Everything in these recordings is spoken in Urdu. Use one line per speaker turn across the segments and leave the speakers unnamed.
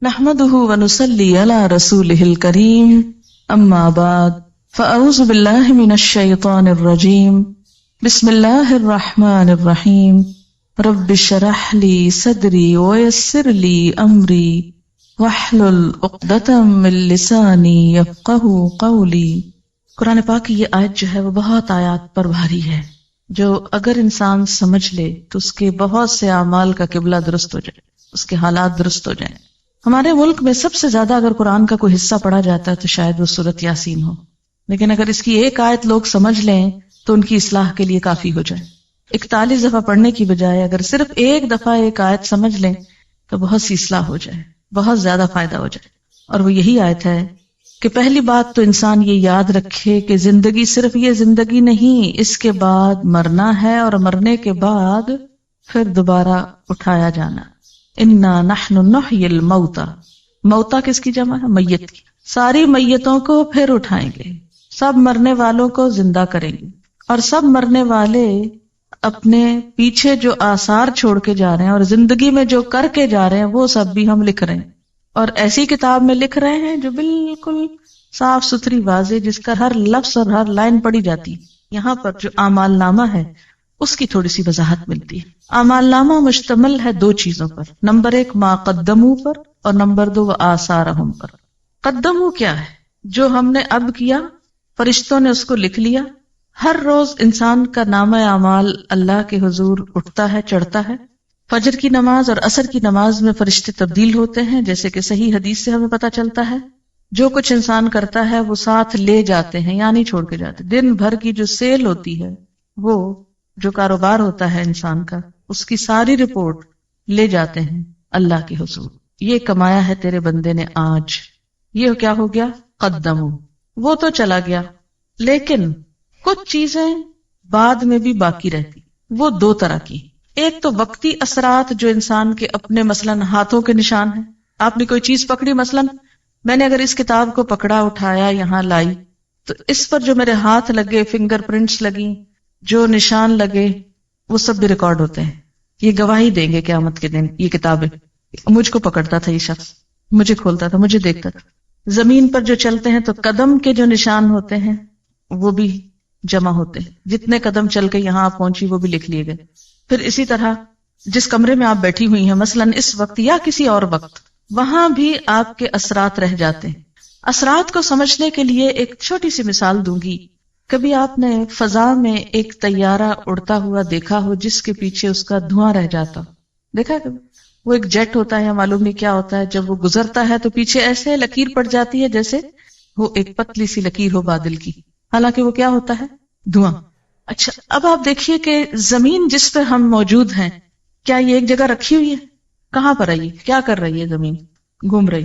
نحمده ونصلي على رسوله الكريم اما بعد فاعوذ بالله من الشيطان الرجيم بسم الله الرحمن الرحيم رب اشرح لي صدري ويسر لي امري واحلل عقدة من لساني يفقهوا قولي۔ قرآن پاک کی یہ آیت جو ہے وہ بہت آیات پر بھاری ہے، جو اگر انسان سمجھ لے تو اس کے بہت سے اعمال کا قبلہ درست ہو جائے، اس کے حالات درست ہو جائیں۔ ہمارے ملک میں سب سے زیادہ اگر قرآن کا کوئی حصہ پڑھا جاتا ہے تو شاید وہ سورۃ یاسین ہو، لیکن اگر اس کی ایک آیت لوگ سمجھ لیں تو ان کی اصلاح کے لیے کافی ہو جائے۔ 41 دفعہ پڑھنے کی بجائے اگر صرف ایک دفعہ ایک آیت سمجھ لیں تو بہت سی اصلاح ہو جائے، بہت زیادہ فائدہ ہو جائے۔ اور وہ یہی آیت ہے کہ پہلی بات تو انسان یہ یاد رکھے کہ زندگی صرف یہ زندگی نہیں، اس کے بعد مرنا ہے، اور مرنے کے بعد پھر دوبارہ اٹھایا جانا۔ انا نحن نحیی الموتى، موتا کس کی جمع ہے؟ میت کی۔ ساری میتوں کو پھر اٹھائیں گے، سب مرنے والوں کو زندہ کریں گے، اور سب مرنے والے اپنے پیچھے جو آثار چھوڑ کے جا رہے ہیں اور زندگی میں جو کر کے جا رہے ہیں وہ سب بھی ہم لکھ رہے ہیں، اور ایسی کتاب میں لکھ رہے ہیں جو بالکل صاف ستھری واضح، جس کا ہر لفظ اور ہر لائن پڑھی جاتی ہے۔ یہاں پر جو اعمال نامہ ہے اس کی تھوڑی سی وضاحت ملتی ہے۔ اعمال نامہ مشتمل ہے دو چیزوں پر، نمبر 1 ما قدموا پر، اور نمبر 2 آثارہم پر۔ قدموا کیا ہے؟ جو ہم نے اب کیا، فرشتوں نے اس کو لکھ لیا۔ ہر روز انسان کا نامہ اعمال اللہ کے حضور اٹھتا ہے، چڑھتا ہے۔ فجر کی نماز اور عصر کی نماز میں فرشتے تبدیل ہوتے ہیں، جیسے کہ صحیح حدیث سے ہمیں پتہ چلتا ہے۔ جو کچھ انسان کرتا ہے وہ ساتھ لے جاتے ہیں، یا نہیں چھوڑ کے جاتے۔ دن بھر کی جو سیل ہوتی ہے، وہ جو کاروبار ہوتا ہے انسان کا، اس کی ساری رپورٹ لے جاتے ہیں اللہ کے حضور۔ یہ کمایا ہے تیرے بندے نے آج، یہ کیا ہو گیا؟ قدمو، وہ تو چلا گیا۔ لیکن کچھ چیزیں بعد میں بھی باقی رہتی، وہ دو طرح کی۔ ایک تو وقتی اثرات جو انسان کے اپنے مثلاً ہاتھوں کے نشان ہیں۔ آپ نے کوئی چیز پکڑی، مثلاً میں نے اگر اس کتاب کو پکڑا، اٹھایا، یہاں لائی، تو اس پر جو میرے ہاتھ لگے، فنگر پرنٹس لگی، جو نشان لگے، وہ سب بھی ریکارڈ ہوتے ہیں۔ یہ گواہی دیں گے قیامت کے دن، یہ کتابیں، مجھ کو پکڑتا تھا یہ شخص، مجھے کھولتا تھا، مجھے دیکھتا تھا۔ زمین پر جو چلتے ہیں تو قدم کے جو نشان ہوتے ہیں وہ بھی جمع ہوتے ہیں، جتنے قدم چل کے یہاں آپ پہنچی وہ بھی لکھ لیے گئے۔ پھر اسی طرح جس کمرے میں آپ بیٹھی ہوئی ہیں، مثلاً اس وقت یا کسی اور وقت، وہاں بھی آپ کے اثرات رہ جاتے ہیں۔ اثرات کو سمجھنے کے لیے ایک چھوٹی سی مثال دوں گی۔ کبھی آپ نے فضا میں ایک طیارہ اڑتا ہوا دیکھا ہو جس کے پیچھے اس کا دھواں رہ جاتا ہو؟ دیکھا کبھی؟ وہ ایک جیٹ ہوتا ہے یا معلوم نہیں کیا ہوتا ہے، جب وہ گزرتا ہے تو پیچھے ایسے لکیر پڑ جاتی ہے جیسے وہ ایک پتلی سی لکیر ہو بادل کی، حالانکہ وہ کیا ہوتا ہے؟ دھواں۔ اچھا، اب آپ دیکھیے کہ زمین جس پہ ہم موجود ہیں، کیا یہ ایک جگہ رکھی ہوئی ہے؟ کہاں پر ہے؟ کیا کر رہی ہے زمین؟ گھوم رہی۔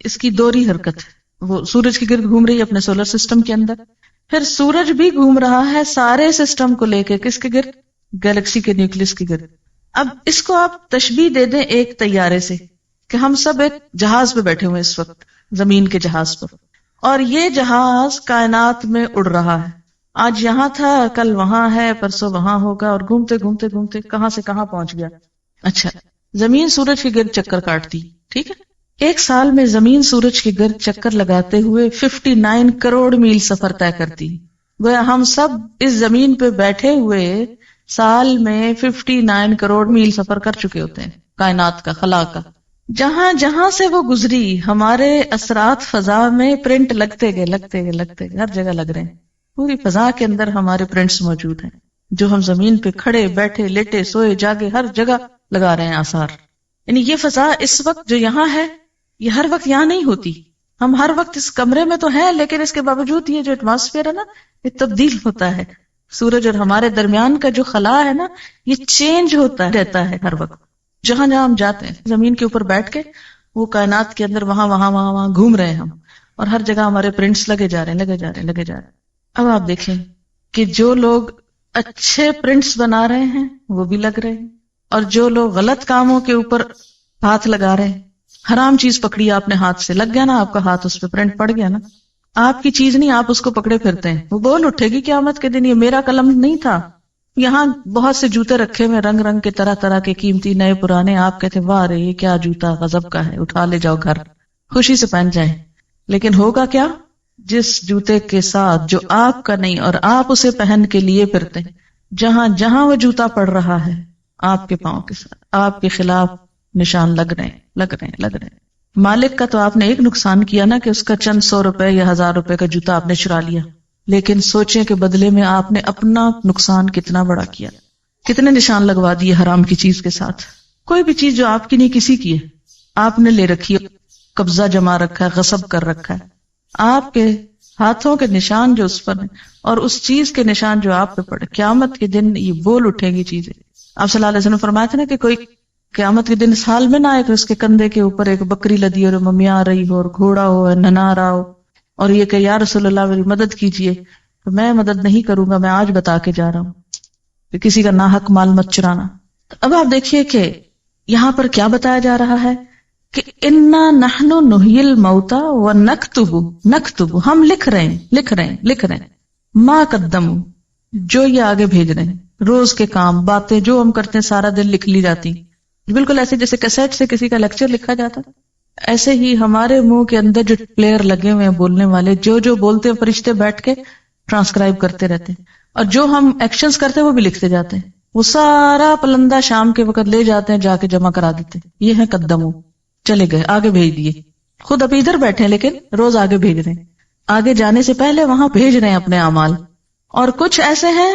اس کی دوہری حرکت ہے، وہ سورج کی گرد گھوم رہی ہے اپنے سولر سسٹم کے اندر۔ پھر سورج بھی گھوم رہا ہے سارے سسٹم کو لے کے، کس کے گرد؟ گیلیکسی کے نیوکلس کی گرد۔ اب اس کو آپ تشبیہ دے دیں ایک طیارے سے، کہ ہم سب ایک جہاز پہ بیٹھے ہوئے اس وقت، زمین کے جہاز پر، اور یہ جہاز کائنات میں اڑ رہا ہے۔ آج یہاں تھا، کل وہاں ہے، پرسوں وہاں ہوگا، اور گھومتے گھومتے گھومتے کہاں سے کہاں پہنچ گیا۔ اچھا، زمین سورج کے گرد چکر کاٹتی، ٹھیک ہے؟ ایک سال میں زمین سورج کے گرد چکر لگاتے ہوئے 59 کروڑ میل سفر طے کرتی۔ گویا ہم سب اس زمین پہ بیٹھے ہوئے سال میں 59 کروڑ میل سفر کر چکے ہوتے ہیں، کائنات کا، خلا کا۔ جہاں جہاں سے وہ گزری، ہمارے اثرات فضا میں پرنٹ لگتے گئے، لگتے گئے، لگتے گئے، ہر جگہ لگ رہے ہیں۔ پوری فضا کے اندر ہمارے پرنٹس موجود ہیں، جو ہم زمین پہ کھڑے، بیٹھے، لیٹے، سوئے، جاگے، ہر جگہ لگا رہے ہیں آثار۔ یعنی یہ فضا اس وقت جو یہاں ہے، یہ ہر وقت یہاں نہیں ہوتی۔ ہم ہر وقت اس کمرے میں تو ہیں، لیکن اس کے باوجود یہ جو ایٹماسفیئر ہے نا، یہ تبدیل ہوتا ہے۔ سورج اور ہمارے درمیان کا جو خلا ہے نا، یہ چینج ہوتا رہتا ہے ہر وقت۔ جہاں جہاں ہم جاتے ہیں، زمین کے اوپر بیٹھ کے وہ کائنات کے اندر وہاں وہاں وہاں وہاں گھوم رہے ہیں ہم، اور ہر جگہ ہمارے پرنٹس لگے جا رہے ہیں، لگے جا رہے ہیں، لگے جا رہے ہیں۔ اب آپ دیکھیں کہ جو لوگ اچھے پرنٹس بنا رہے ہیں وہ بھی لگ رہے ہیں، اور جو لوگ غلط کاموں کے اوپر ہاتھ لگا رہے ہیں، حرام چیز پکڑی آپ نے ہاتھ سے، لگ گیا نا آپ کا ہاتھ، اس پہ پرنٹ پڑ گیا نا۔ آپ کی چیز نہیں، آپ اس کو پکڑے پھرتے ہیں، وہ بول اٹھے گی قیامت کے دن، یہ میرا قلم نہیں تھا، یہاں بہت سے جوتے رکھے ہوئے رنگ رنگ کے، طرح طرح کے، قیمتی، نئے پرانے. آپ کہتے واہ رے یہ کیا جوتا غضب کا ہے، اٹھا لے جاؤ گھر، خوشی سے پہن جائیں. لیکن ہوگا کیا؟ جس جوتے کے ساتھ جو آپ کا نہیں اور آپ اسے پہن کے لیے پھرتے، جہاں جہاں وہ جوتا پڑ رہا ہے آپ کے پاؤں کے ساتھ آپ کے خلاف نشان لگ رہے ہیں. مالک کا تو آپ نے ایک نقصان کیا نا کہ اس کا چند 100 روپے یا 1000 روپے کا جوتا آپ نے چرا لیا، لیکن سوچیں کہ بدلے میں آپ نے اپنا نقصان کتنا بڑا کیا، کتنے نشان لگوا دیے حرام کی چیز کے ساتھ. کوئی بھی چیز جو آپ کی نہیں کسی کی ہے، آپ نے لے رکھی ہے، قبضہ جما رکھا ہے، غصب کر رکھا ہے، آپ کے ہاتھوں کے نشان جو اس پر ہیں اور اس چیز کے نشان جو آپ پہ پڑے، قیامت کے دن یہ بول اٹھیں گی چیزیں. آپ صلی اللہ علیہ وسلم فرمایا تھا نا کہ کوئی قیامت کے دن اس حال میں نہ آئے کہ اس کے کندھے کے اوپر ایک بکری لدی اور ممیا رہی ہو اور گھوڑا ہو ننا رہا ہو اور یہ کہ یا رسول اللہ میری مدد کیجئے، تو میں مدد نہیں کروں گا، میں آج بتا کے جا رہا ہوں کہ کسی کا ناحق مال مت چرانا. اب آپ دیکھیے کہ یہاں پر کیا بتایا جا رہا ہے کہ انا نحن نحیی الموتى ونکتب، ہم لکھ رہے ہیں ما قدموا، جو یہ آگے بھیج رہے ہیں، روز کے کام، باتیں جو ہم کرتے ہیں سارا دن لکھ لی جاتی. بالکل ایسے جیسے کیسٹ سے کسی کا لیکچر لکھا جاتا، ایسے ہی ہمارے منہ کے اندر جو پلیئر لگے ہوئے ہیں بولنے والے، جو بولتے ہیں فرشتے بیٹھ کے ٹرانسکرائب کرتے رہتے ہیں، اور جو ہم ایکشنز کرتے ہیں وہ بھی لکھتے جاتے ہیں. وہ سارا پلندہ شام کے وقت لے جاتے ہیں، جا کے جمع کرا دیتے ہیں. یہ ہے قدمو، چلے گئے، آگے بھیج دیے. خود ابھی ادھر بیٹھے ہیں لیکن روز آگے بھیج رہے ہیں، آگے جانے سے پہلے وہاں بھیج رہے ہیں اپنے اعمال. اور کچھ ایسے ہیں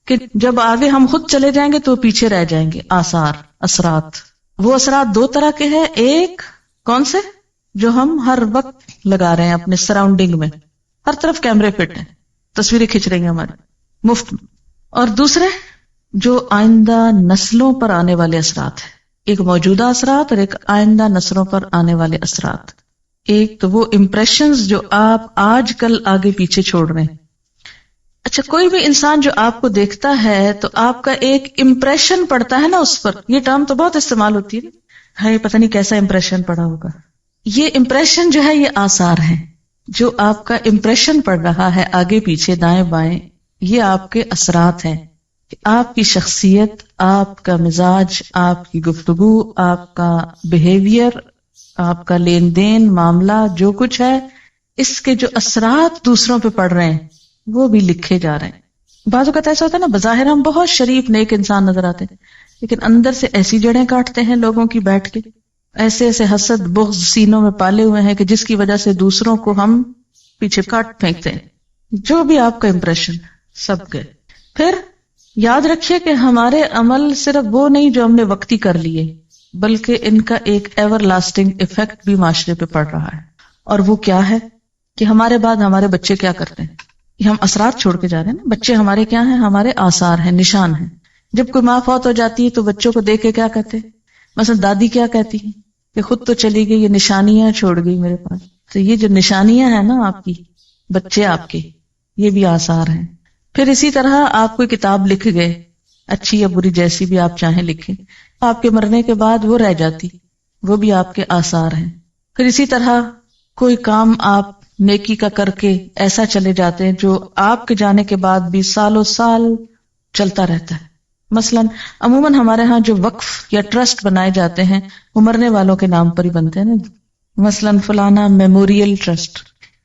کہ جب آگے ہم خود چلے جائیں گے تو پیچھے رہ جائیں گے. آثار، اثرات. وہ اثرات دو طرح کے ہیں، ایک کون سے؟ جو ہم ہر وقت لگا رہے ہیں اپنے سراؤنڈنگ میں، ہر طرف کیمرے فٹ ہیں، تصویریں کھینچ رہی ہیں ہماری مفت میں. اور دوسرے جو آئندہ نسلوں پر آنے والے اثرات ہیں، ایک موجودہ اثرات اور ایک آئندہ نسلوں پر آنے والے اثرات. ایک تو وہ امپریشنز جو آپ آج کل آگے پیچھے چھوڑ رہے ہیں. اچھا، کوئی بھی انسان جو آپ کو دیکھتا ہے تو آپ کا ایک امپریشن پڑتا ہے نا اس پر. یہ ٹرم تو بہت استعمال ہوتی ہے، پتہ نہیں کیسا امپریشن پڑا ہوگا. یہ امپریشن جو ہے یہ آثار ہیں، جو آپ کا امپریشن پڑ رہا ہے آگے پیچھے دائیں بائیں، یہ آپ کے اثرات ہیں کہ آپ کی شخصیت، آپ کا مزاج، آپ کی گفتگو، آپ کا بیہیویئر، آپ کا لین دین معاملہ، جو کچھ ہے، اس کے جو اثرات دوسروں پہ پڑ رہے ہیں وہ بھی لکھے جا رہے ہیں. بعض اوقات ایسا ہوتا ہے نا، بظاہر ہم بہت شریف نیک انسان نظر آتے ہیں لیکن اندر سے ایسی جڑیں کاٹتے ہیں لوگوں کی بیٹھ کے، ایسے ایسے حسد بغض سینوں میں پالے ہوئے ہیں کہ جس کی وجہ سے دوسروں کو ہم پیچھے کاٹ پھینکتے ہیں. جو بھی آپ کا امپریشن سب گئے. پھر یاد رکھیے کہ ہمارے عمل صرف وہ نہیں جو ہم نے وقتی کر لیے، بلکہ ان کا ایک ایور لاسٹنگ ایفیکٹ بھی معاشرے پہ پڑ رہا ہے. اور وہ کیا ہے کہ ہمارے بعد ہمارے بچے کیا کرتے ہیں، یہ ہم اثرات چھوڑ کے جا رہے ہیں نا. بچے ہمارے کیا ہیں؟ ہمارے آثار ہیں، نشان ہیں. جب کوئی ماں فوت ہو جاتی ہے تو بچوں کو دیکھ کے کیا کہتے ہیں؟ مثلا دادی کیا کہتی ہے کہ خود تو چلی گئی، یہ نشانیاں چھوڑ گئی میرے پاس. تو یہ جو نشانیاں ہیں نا آپ کی، بچے آپ کے، یہ بھی آثار ہیں. پھر اسی طرح آپ کوئی کتاب لکھ گئے، اچھی یا بری جیسی بھی آپ چاہیں لکھیں، آپ کے مرنے کے بعد وہ رہ جاتی، وہ بھی آپ کے آثار ہیں. پھر اسی طرح کوئی کام آپ نیکی کا کر کے ایسا چلے جاتے ہیں جو آپ کے جانے کے بعد بھی سالوں سال چلتا رہتا ہے. مثلا عموماً ہمارے ہاں جو وقف یا ٹرسٹ بنائے جاتے ہیں وہ مرنے والوں کے نام پر ہی بنتے ہیں نا. مثلا فلانا میموریل ٹرسٹ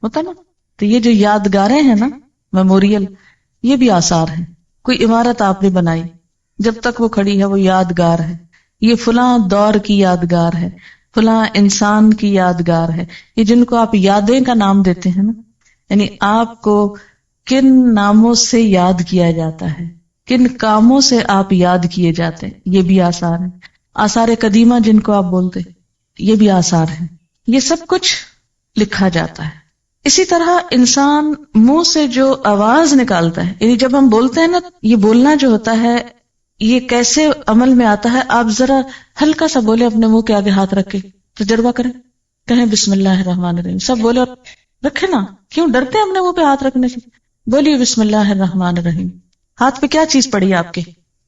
ہوتا نا، تو یہ جو یادگاریں ہیں نا میموریل، یہ بھی آثار ہیں. کوئی عمارت آپ نے بنائی، جب تک وہ کھڑی ہے وہ یادگار ہے. یہ فلاں دور کی یادگار ہے، فلاں انسان کی یادگار ہے. یہ جن کو آپ یادیں کا نام دیتے ہیں نا، یعنی آپ کو کن ناموں سے یاد کیا جاتا ہے، کن کاموں سے آپ یاد کیے جاتے ہیں، یہ بھی آثار ہیں. آثار قدیمہ جن کو آپ بولتے، یہ بھی آثار ہیں. یہ سب کچھ لکھا جاتا ہے. اسی طرح انسان منہ سے جو آواز نکالتا ہے، یعنی جب ہم بولتے ہیں نا، یہ بولنا جو ہوتا ہے یہ کیسے عمل میں آتا ہے. آپ ذرا ہلکا سا بولے اپنے منہ کے آگے ہاتھ رکھ کے، تجربہ کریں، کہیں بسم اللہ الرحمن الرحیم، سب بولے اور رکھے نا. کیوں ڈرتے ہیں اپنے منہ پہ ہاتھ رکھنے سے؟ بولیے بسم اللہ الرحمن الرحیم. ہاتھ پہ کیا چیز پڑی ہے آپ کے؟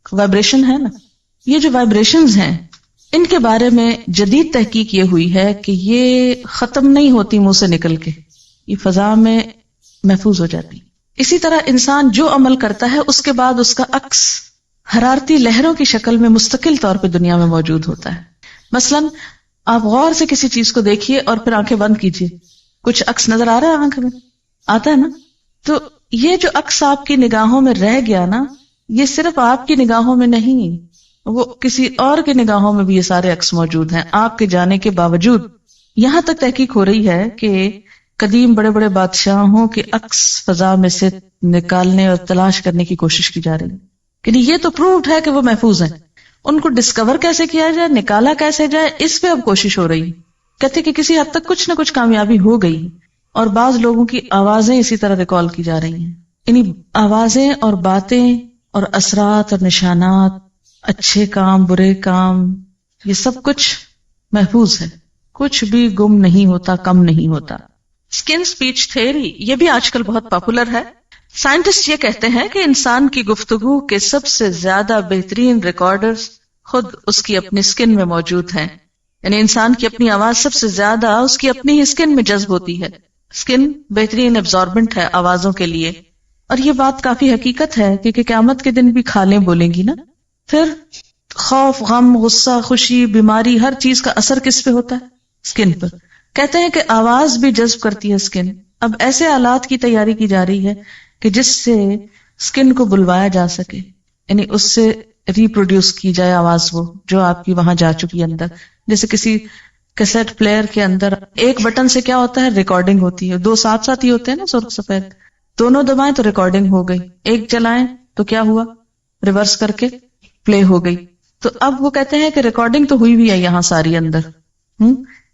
وائبریشن ہے نا. یہ جو وائبریشنز ہیں ان کے بارے میں جدید تحقیق یہ ہوئی ہے کہ یہ ختم نہیں ہوتی منہ سے نکل کے، یہ فضا میں محفوظ ہو جاتی. اسی طرح انسان جو عمل کرتا ہے اس کے بعد اس کا عکس حرارتی لہروں کی شکل میں مستقل طور پہ دنیا میں موجود ہوتا ہے. مثلاً آپ غور سے کسی چیز کو دیکھیے اور پھر آنکھیں بند کیجیے, کچھ عکس نظر آ رہا ہے آنکھ میں, آتا ہے نا؟ تو یہ جو عکس آپ کی نگاہوں میں رہ گیا نا, یہ صرف آپ کی نگاہوں میں نہیں, وہ کسی اور کے نگاہوں میں بھی یہ سارے عکس موجود ہیں آپ کے جانے کے باوجود. یہاں تک تحقیق ہو رہی ہے کہ قدیم بڑے بڑے بادشاہوں کے عکس فضا میں سے نکالنے اور تلاش کرنے کی کوشش کی جا رہی ہے, یعنی یہ تو پرووڈ ہے کہ وہ محفوظ ہیں. ان کو ڈسکور کیسے کیا جائے, نکالا کیسے جائے, اس پہ اب کوشش ہو رہی. کہتے کہ کسی حد تک کچھ نہ کچھ کامیابی ہو گئی, اور بعض لوگوں کی آوازیں اسی طرح ریکال کی جا رہی ہیں. یعنی آوازیں اور باتیں اور اثرات اور نشانات, اچھے کام برے کام, یہ سب کچھ محفوظ ہے, کچھ بھی گم نہیں ہوتا, کم نہیں ہوتا. اسکن سپیچ تھیوری یہ بھی آج کل بہت پاپولر ہے. سائنٹسٹ یہ کہتے ہیں کہ انسان کی گفتگو کے سب سے زیادہ بہترین ریکارڈرز خود اس کی اپنی اسکن میں موجود ہیں. یعنی انسان کی اپنی آواز سب سے زیادہ اس کی اپنی ہی اسکن میں جذب ہوتی ہے. اسکن بہترین ایبزاربنٹ ہے آوازوں کے لیے, اور یہ بات کافی حقیقت ہے کیونکہ قیامت کے دن بھی کھالیں بولیں گی نا. پھر خوف, غم, غصہ, خوشی, بیماری, ہر چیز کا اثر کس پہ ہوتا ہے؟ اسکن پر. کہتے ہیں کہ آواز بھی جذب کرتی ہے اسکن. اب ایسے آلات کی تیاری کی جا رہی ہے کہ جس سے اسکن کو بلوایا جا سکے, یعنی اس سے ریپروڈیوس کی جائے آواز, وہ جو آپ کی وہاں جا چکی ہے اندر. جیسے کسی کیسٹ پلیئر کے اندر ایک بٹن سے کیا ہوتا ہے, ریکارڈنگ ہوتی ہے. دو ساتھ ساتھ ہی ہوتے ہیں نا سرخ سفید, دونوں دبائیں تو ریکارڈنگ ہو گئی, ایک چلائیں تو کیا ہوا, ریورس کر کے پلے ہو گئی. تو اب وہ کہتے ہیں کہ ریکارڈنگ تو ہوئی بھی ہے یہاں ساری اندر.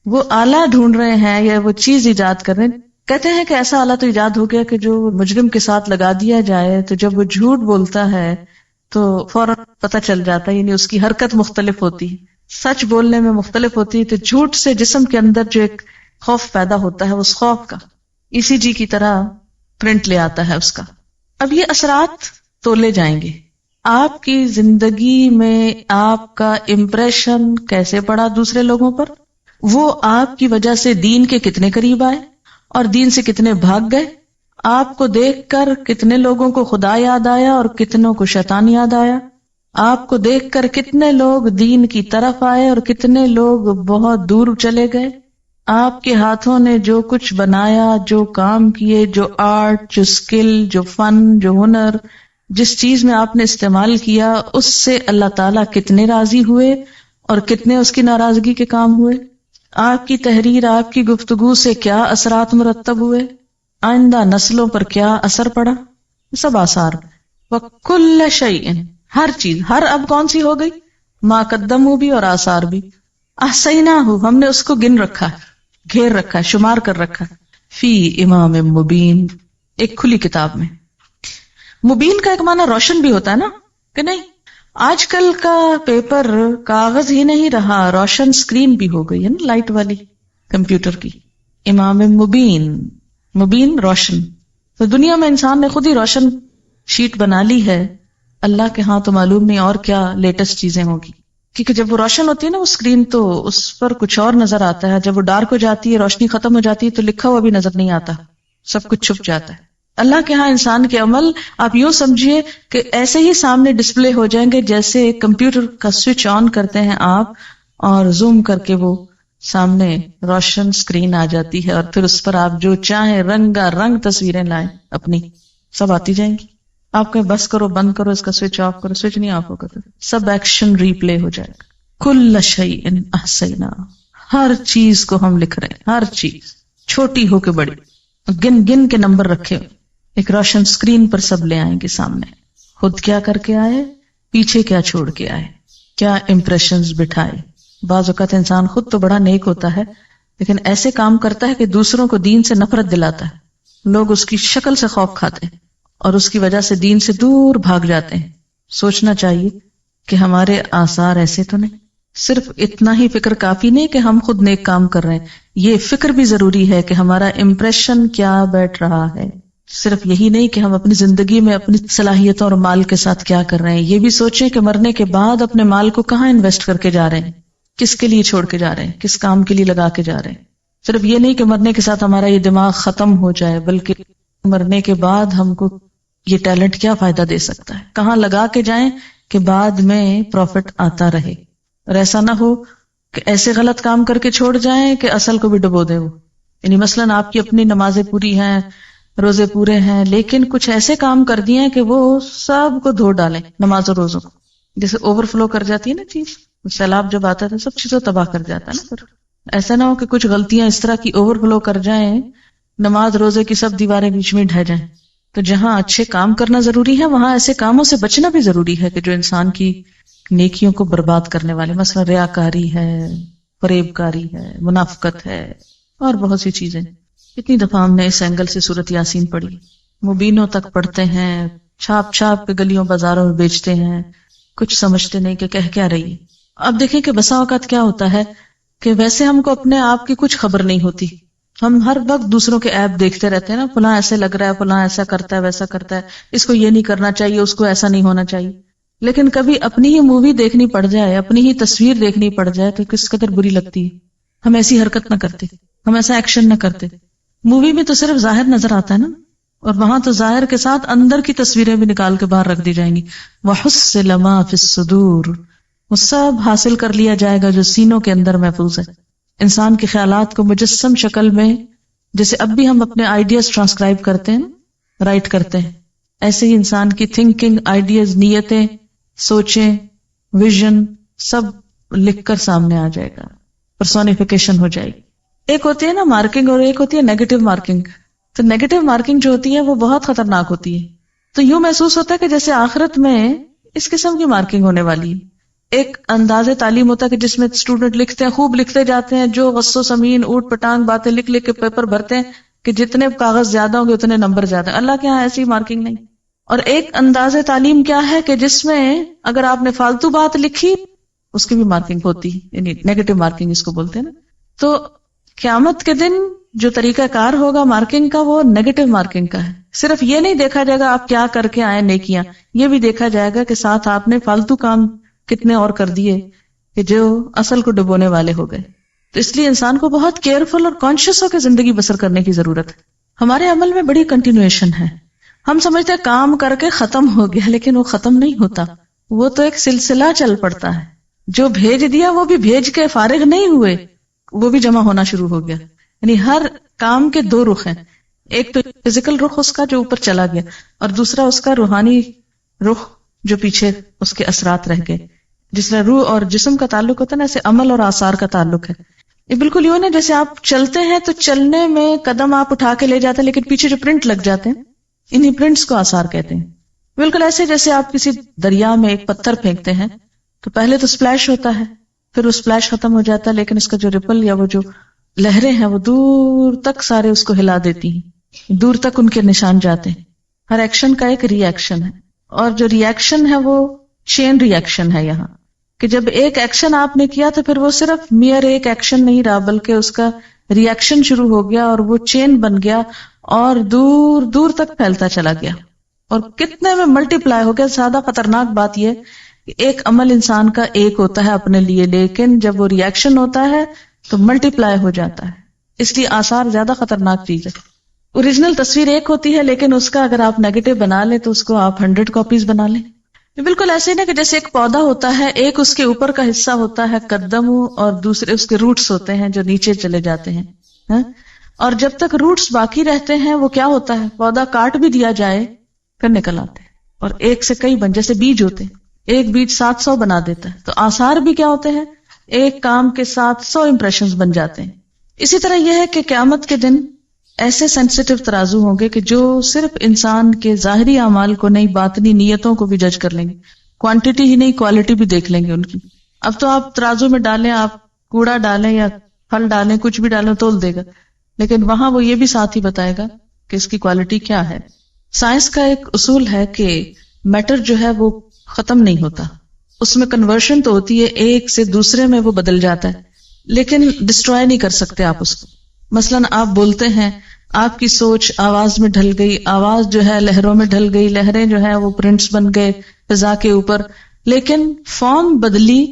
وہ آلہ ڈھونڈ رہے ہیں یا وہ چیز ایجاد کر رہے ہیں. کہتے ہیں کہ ایسا آلہ تو ایجاد ہو گیا کہ جو مجرم کے ساتھ لگا دیا جائے تو جب وہ جھوٹ بولتا ہے تو فوراً پتہ چل جاتا ہے, یعنی اس کی حرکت مختلف ہوتی ہے, سچ بولنے میں مختلف ہوتی ہے. تو جھوٹ سے جسم کے اندر جو ایک خوف پیدا ہوتا ہے, اس خوف کا ECG کی طرح پرنٹ لے آتا ہے اس کا. اب یہ اثرات تولے جائیں گے. آپ کی زندگی میں آپ کا امپریشن کیسے پڑا دوسرے لوگوں پر, وہ آپ کی وجہ سے دین کے کتنے قریب آئے اور دین سے کتنے بھاگ گئے, آپ کو دیکھ کر کتنے لوگوں کو خدا یاد آیا اور کتنوں کو شیطان یاد آیا, آپ کو دیکھ کر کتنے لوگ دین کی طرف آئے اور کتنے لوگ بہت دور چلے گئے. آپ کے ہاتھوں نے جو کچھ بنایا, جو کام کیے, جو آرٹ, جو اسکل, جو فن, جو ہنر, جس چیز میں آپ نے استعمال کیا, اس سے اللہ تعالیٰ کتنے راضی ہوئے اور کتنے اس کی ناراضگی کے کام ہوئے. آپ کی تحریر, آپ کی گفتگو سے کیا اثرات مرتب ہوئے, آئندہ نسلوں پر کیا اثر پڑا, سب آثار. وَكُلَّ شَيْءٍ, ہر چیز, ہر اب کون سی ہو گئی, ما قدموا بھی اور آثار بھی. احصیناہ, ہم نے اس کو گن رکھا, گھیر رکھا, شمار کر رکھا. فی امام مبین, ایک کھلی کتاب میں. مبین کا ایک معنی روشن بھی ہوتا ہے نا, کہ نہیں؟ آج کل کا پیپر کاغذ ہی نہیں رہا, روشن اسکرین بھی ہو گئی ہے نا, لائٹ والی کمپیوٹر کی. امام مبین, مبین روشن. تو دنیا میں انسان نے خود ہی روشن شیٹ بنا لی ہے. اللہ کے ہاں تو معلوم نہیں اور کیا لیٹسٹ چیزیں ہوگی, کیونکہ جب وہ روشن ہوتی ہے نا وہ اسکرین تو اس پر کچھ اور نظر آتا ہے. جب وہ ڈارک ہو جاتی ہے, روشنی ختم ہو جاتی ہے, تو لکھا ہوا بھی نظر نہیں آتا, سب کچھ چھپ جاتا ہے. اللہ کے ہاں انسان کے عمل آپ یوں سمجھیے کہ ایسے ہی سامنے ڈسپلے ہو جائیں گے جیسے کمپیوٹر کا سوئچ آن کرتے ہیں آپ اور زوم کر کے وہ سامنے روشن سکرین آ جاتی ہے, اور پھر اس پر آپ جو چاہیں رنگا رنگ تصویریں لائیں اپنی, سب آتی جائیں گی. آپ کہیں بس کرو, بند کرو, اس کا سوئچ آف کرو, سوئچ نہیں آف ہوگا تو سب ایکشن ریپلے ہو جائے گا. کل شیء احصینا, ہر چیز کو ہم لکھ رہے ہیں, ہر چیز چھوٹی ہو کے بڑی, گن گن کے نمبر رکھے ہوئے. ایک روشن سکرین پر سب لے آئیں گے سامنے. خود کیا کر کے آئے, پیچھے کیا چھوڑ کے آئے, کیا امپریشنز بٹھائے. بعض اوقات انسان خود تو بڑا نیک ہوتا ہے لیکن ایسے کام کرتا ہے کہ دوسروں کو دین سے نفرت دلاتا ہے. لوگ اس کی شکل سے خوف کھاتے ہیں اور اس کی وجہ سے دین سے دور بھاگ جاتے ہیں. سوچنا چاہیے کہ ہمارے آثار ایسے تو نہیں. صرف اتنا ہی فکر کافی نہیں کہ ہم خود نیک کام کر رہے ہیں, یہ فکر بھی ضروری ہے کہ ہمارا امپریشن کیا بیٹھ رہا ہے. صرف یہی نہیں کہ ہم اپنی زندگی میں اپنی صلاحیتوں اور مال کے ساتھ کیا کر رہے ہیں, یہ بھی سوچیں کہ مرنے کے بعد اپنے مال کو کہاں انویسٹ کر کے جا رہے ہیں, کس کے لیے چھوڑ کے جا رہے ہیں, کس کام کے لیے لگا کے جا رہے ہیں. صرف یہ نہیں کہ مرنے کے ساتھ ہمارا یہ دماغ ختم ہو جائے, بلکہ مرنے کے بعد ہم کو یہ ٹیلنٹ کیا فائدہ دے سکتا ہے, کہاں لگا کے جائیں کہ بعد میں پروفٹ آتا رہے، اور ایسا نہ ہو کہ ایسے غلط کام کر کے چھوڑ جائیں کہ اصل کو بھی ڈبو دے وہ. یعنی مثلاً آپ کی اپنی نمازیں پوری ہیں، روزے پورے ہیں، لیکن کچھ ایسے کام کر دیے ہیں کہ وہ سب کو دھو ڈالیں، نماز اور روزوں کو. جیسے اوور فلو کر جاتی ہے نا چیز، سیلاب جب آتا ہے سب چیزوں تباہ کر جاتا ہے نا. پھر ایسا نہ ہو کہ کچھ غلطیاں اس طرح کی اوور فلو کر جائیں، نماز روزے کی سب دیواریں بیچ میں ڈھہ جائیں. تو جہاں اچھے کام کرنا ضروری ہے وہاں ایسے کاموں سے بچنا بھی ضروری ہے کہ جو انسان کی نیکیوں کو برباد کرنے والے، مثلا ریاکاری ہے، فریب کاری ہے، منافقت ہے، اور بہت سی چیزیں. کتنی دفعہ ہم نے اس اینگل سے سورۃ یاسین پڑھی، مبینوں تک پڑھتے ہیں، چھاپ چھاپ کے گلیوں بازاروں میں بیچتے ہیں، کچھ سمجھتے نہیں کہ کہہ کیا رہی ہے. اب دیکھیں کہ بسا اوقات کیا ہوتا ہے کہ ویسے ہم کو اپنے آپ کی کچھ خبر نہیں ہوتی، ہم ہر وقت دوسروں کے ایپ دیکھتے رہتے ہیں نا، فلاں ایسے لگ رہا ہے، فلاں ایسا کرتا ہے، ویسا کرتا ہے، اس کو یہ نہیں کرنا چاہیے، اس کو ایسا نہیں ہونا چاہیے. لیکن کبھی اپنی ہی مووی دیکھنی پڑ جائے، اپنی ہی تصویر دیکھنی پڑ جائے تو کس قدر بری لگتی ہے. ہم ایسی حرکت نہ کرتے، ہم ایسا ایکشن نہ کرتے. مووی میں تو صرف ظاہر نظر آتا ہے نا، اور وہاں تو ظاہر کے ساتھ اندر کی تصویریں بھی نکال کے باہر رکھ دی جائیں گی. وَحُصِّلَ مَا فِي الصُّدُورِ، وہ سب حاصل کر لیا جائے گا جو سینوں کے اندر محفوظ ہے. انسان کے خیالات کو مجسم شکل میں، جیسے اب بھی ہم اپنے آئیڈیاز ٹرانسکرائب کرتے ہیں، رائٹ کرتے ہیں، ایسے ہی انسان کی تھنکنگ، آئیڈیاز، نیتیں، سوچیں، ویژن سب لکھ کر سامنے آ جائے گا، پرسونیفیکیشن ہو جائے گی. ایک ہوتی ہے نا مارکنگ اور ایک ہوتی ہے نیگیٹو مارکنگ. تو نیگیٹو مارکنگ جو ہوتی ہے وہ بہت خطرناک ہوتی ہے. تو یوں محسوس ہوتا ہے کہ جیسے آخرت میں اس قسم کی مارکنگ ہونے والی ہے. ایک انداز تعلیم ہوتا ہے کہ جس میں اسٹوڈنٹ لکھتے ہیں، خوب لکھتے جاتے ہیں، جو غص و سمین اوٹ پٹانگ باتیں لکھ لکھ کے پیپر بھرتے ہیں کہ جتنے کاغذ زیادہ ہوں گے اتنے نمبر زیادہ. اللہ کے ہاں ایسی مارکنگ نہیں. اور ایک انداز تعلیم کیا ہے کہ جس میں اگر آپ نے فالتو بات لکھی اس کی بھی مارکنگ ہوتی ہے، یعنی نیگیٹو مارکنگ اس کو بولتے ہیں نا. تو قیامت کے دن جو طریقہ کار ہوگا مارکنگ کا وہ نیگیٹو مارکنگ کا ہے. صرف یہ نہیں دیکھا جائے گا آپ کیا کر کے آئے نیکیاں، یہ بھی دیکھا جائے گا کہ ساتھ آپ نے فالتو کام کتنے اور کر دیے کہ جو اصل کو ڈبونے والے ہو گئے. تو اس لیے انسان کو بہت کیئرفل اور کانشیس ہو کے زندگی بسر کرنے کی ضرورت ہے. ہمارے عمل میں بڑی کنٹینویشن ہے. ہم سمجھتے ہیں کام کر کے ختم ہو گیا، لیکن وہ ختم نہیں ہوتا، وہ تو ایک سلسلہ چل پڑتا ہے. جو بھیج دیا وہ بھی بھیج کے فارغ نہیں ہوئے، وہ بھی جمع ہونا شروع ہو گیا. یعنی ہر کام کے دو رخ ہیں، ایک تو فزیکل رخ اس کا جو اوپر چلا گیا، اور دوسرا اس کا روحانی رخ جو پیچھے اس کے اثرات رہ گئے. جس طرح روح اور جسم کا تعلق ہوتا ہے نا، ایسے عمل اور آثار کا تعلق ہے. یہ بالکل یوں ہے جیسے آپ چلتے ہیں تو چلنے میں قدم آپ اٹھا کے لے جاتے ہیں، لیکن پیچھے جو پرنٹ لگ جاتے ہیں انہی پرنٹس کو آثار کہتے ہیں. بالکل ایسے جیسے آپ کسی دریا میں ایک پتھر پھینکتے ہیں تو پہلے تو سپلیش ہوتا ہے، پھر وہ سپلیش ختم ہو جاتا ہے، لیکن اس کا جو ریپل یا وہ جو لہریں ہیں وہ دور تک سارے اس کو ہلا دیتی ہیں، دور تک ان کے نشان جاتے ہیں. ہر ایکشن کا ایک ری ایکشن ہے، اور جو ری ایکشن ہے وہ چین ری ایکشن ہے. یہاں کہ جب ایک ایکشن آپ نے کیا تو پھر وہ صرف میئر ایک ایکشن نہیں رہا، بلکہ اس کا ری ایکشن شروع ہو گیا اور وہ چین بن گیا اور دور دور تک پھیلتا چلا گیا اور کتنے میں ملٹی پلائی ہو گیا. زیادہ خطرناک بات یہ کہ ایک عمل انسان کا ایک ہوتا ہے اپنے لیے، لیکن جب وہ ری ایکشن ہوتا ہے تو ملٹی پلائی ہو جاتا ہے. اس لیے آثار زیادہ خطرناک چیز ہے. اوریجنل تصویر ایک ہوتی ہے، لیکن اس کا اگر آپ نیگیٹو بنا لیں تو اس کو آپ 100 کاپیز بنا لیں. بالکل ایسے ہی نا کہ جیسے ایک پودا ہوتا ہے، ایک اس کے اوپر کا حصہ ہوتا ہے قدم، اور دوسرے اس کے روٹس ہوتے ہیں جو نیچے چلے جاتے ہیں. اور جب تک روٹس باقی رہتے ہیں وہ کیا ہوتا ہے، پودا کاٹ بھی دیا جائے پھر نکل آتے ہیں، اور ایک سے کئی بن، جیسے بیج ہوتے ہیں، ایک بیج 700 بنا دیتا ہے. تو آثار بھی کیا ہوتے ہیں، ایک کام کے 700 امپریشنز بن جاتے ہیں. اسی طرح یہ ہے کہ قیامت کے دن ایسے سینسیٹیو ترازو ہوں گے کہ جو صرف انسان کے ظاہری اعمال کو نہیں، باطنی نیتوں کو بھی جج کر لیں گے. کوانٹٹی ہی نہیں، کوالٹی بھی دیکھ لیں گے ان کی. اب تو آپ ترازو میں ڈالیں، آپ کوڑا ڈالیں یا پھل ڈالیں، کچھ بھی ڈالیں تول دے گا، لیکن وہاں وہ یہ بھی ساتھ ہی بتائے گا کہ اس کی کوالٹی کیا ہے. سائنس کا ایک اصول ہے کہ میٹر جو ہے وہ ختم نہیں ہوتا، اس میں کنورشن تو ہوتی ہے، ایک سے دوسرے میں وہ بدل جاتا ہے، لیکن ڈسٹروائے نہیں کر سکتے آپ اس کو. مثلاً آپ بولتے ہیں، آپ کی سوچ آواز میں ڈھل گئی، آواز جو ہے لہروں میں ڈھل گئی، لہریں جو ہے وہ پرنٹس بن گئے فضا کے اوپر، لیکن فارم بدلی،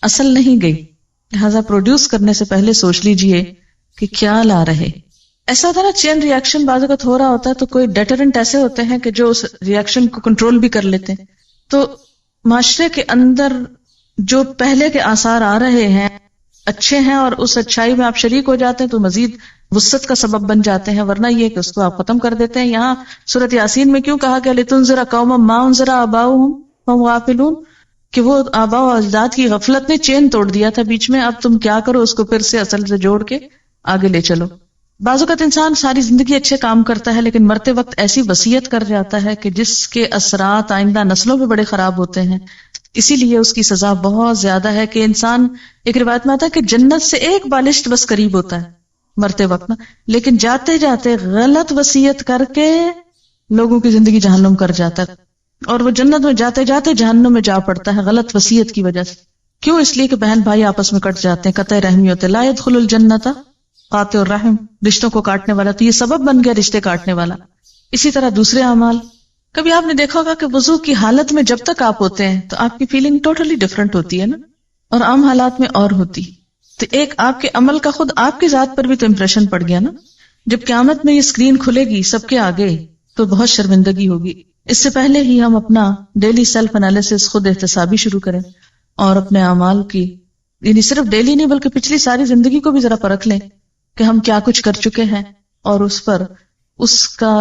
اصل نہیں گئی. لہذا پروڈیوس کرنے سے پہلے سوچ لیجئے کہ کیا لا رہے. ایسا ہوتا ہے نا چین ری ایکشن بعض اوقات ہو رہا ہوتا ہے تو کوئی ڈیٹرنٹ ایسے ہوتے ہیں کہ جو اس ری ایکشن کو کنٹرول بھی کر لیتے ہیں. تو معاشرے کے اندر جو پہلے کے آثار آ رہے ہیں اچھے ہیں اور اس اچھائی میں آپ شریک ہو جاتے ہیں تو مزید وسعت کا سبب بن جاتے ہیں، ورنہ یہ کہ اس کو آپ ختم کر دیتے ہیں. یہاں سورۃ یاسین میں کیوں کہا کہ لتنذر قوما ما انذر آباؤہم فہم غافلون، کہ وہ آباء و اجداد کی غفلت نے چین توڑ دیا تھا بیچ میں، اب تم کیا کرو اس کو پھر سے اصل سے جوڑ کے آگے لے چلو. بعض اوقات انسان ساری زندگی اچھے کام کرتا ہے لیکن مرتے وقت ایسی وصیت کر جاتا ہے کہ جس کے اثرات آئندہ نسلوں پہ بڑے خراب ہوتے ہیں. اسی لیے اس کی سزا بہت زیادہ ہے کہ انسان، ایک روایت میں آتا ہے کہ جنت سے ایک بالشت بس قریب ہوتا ہے مرتے وقت نا، لیکن جاتے جاتے غلط وصیت کر کے لوگوں کی زندگی جہنم کر جاتا ہے، اور وہ جنت میں جاتے جاتے جہنم میں جا پڑتا ہے غلط وصیت کی وجہ سے. کیوں؟ اس لیے کہ بہن بھائی آپس میں کٹ جاتے ہیں، قطع رحمی ہوتے. لا يدخل الجنت قاطع الرحم، رشتوں کو کاٹنے والا، تو یہ سبب بن گیا رشتے کاٹنے والا. اسی طرح دوسرے اعمال، کبھی آپ نے دیکھا ہوگا کہ وضو کی حالت میں جب تک آپ ہوتے ہیں تو آپ کی فیلنگ ٹوٹلی ڈفرنٹ ہوتی ہے نا، اور عام حالات میں اور ہوتی. تو ایک آپ کے عمل کا خود آپ کی ذات پر بھی تو امپریشن پڑ گیا نا. جب قیامت میں یہ اسکرین کھلے گی سب کے آگے تو بہت شرمندگی ہوگی. اس سے پہلے ہی ہم اپنا ڈیلی سیلف انالیسس خود احتسابی شروع کریں اور اپنے اعمال کی، یعنی صرف ڈیلی نہیں بلکہ پچھلی ساری زندگی کو بھی ذرا پرکھ لیں کہ ہم کیا کچھ کر چکے ہیں اور اس پر اس کا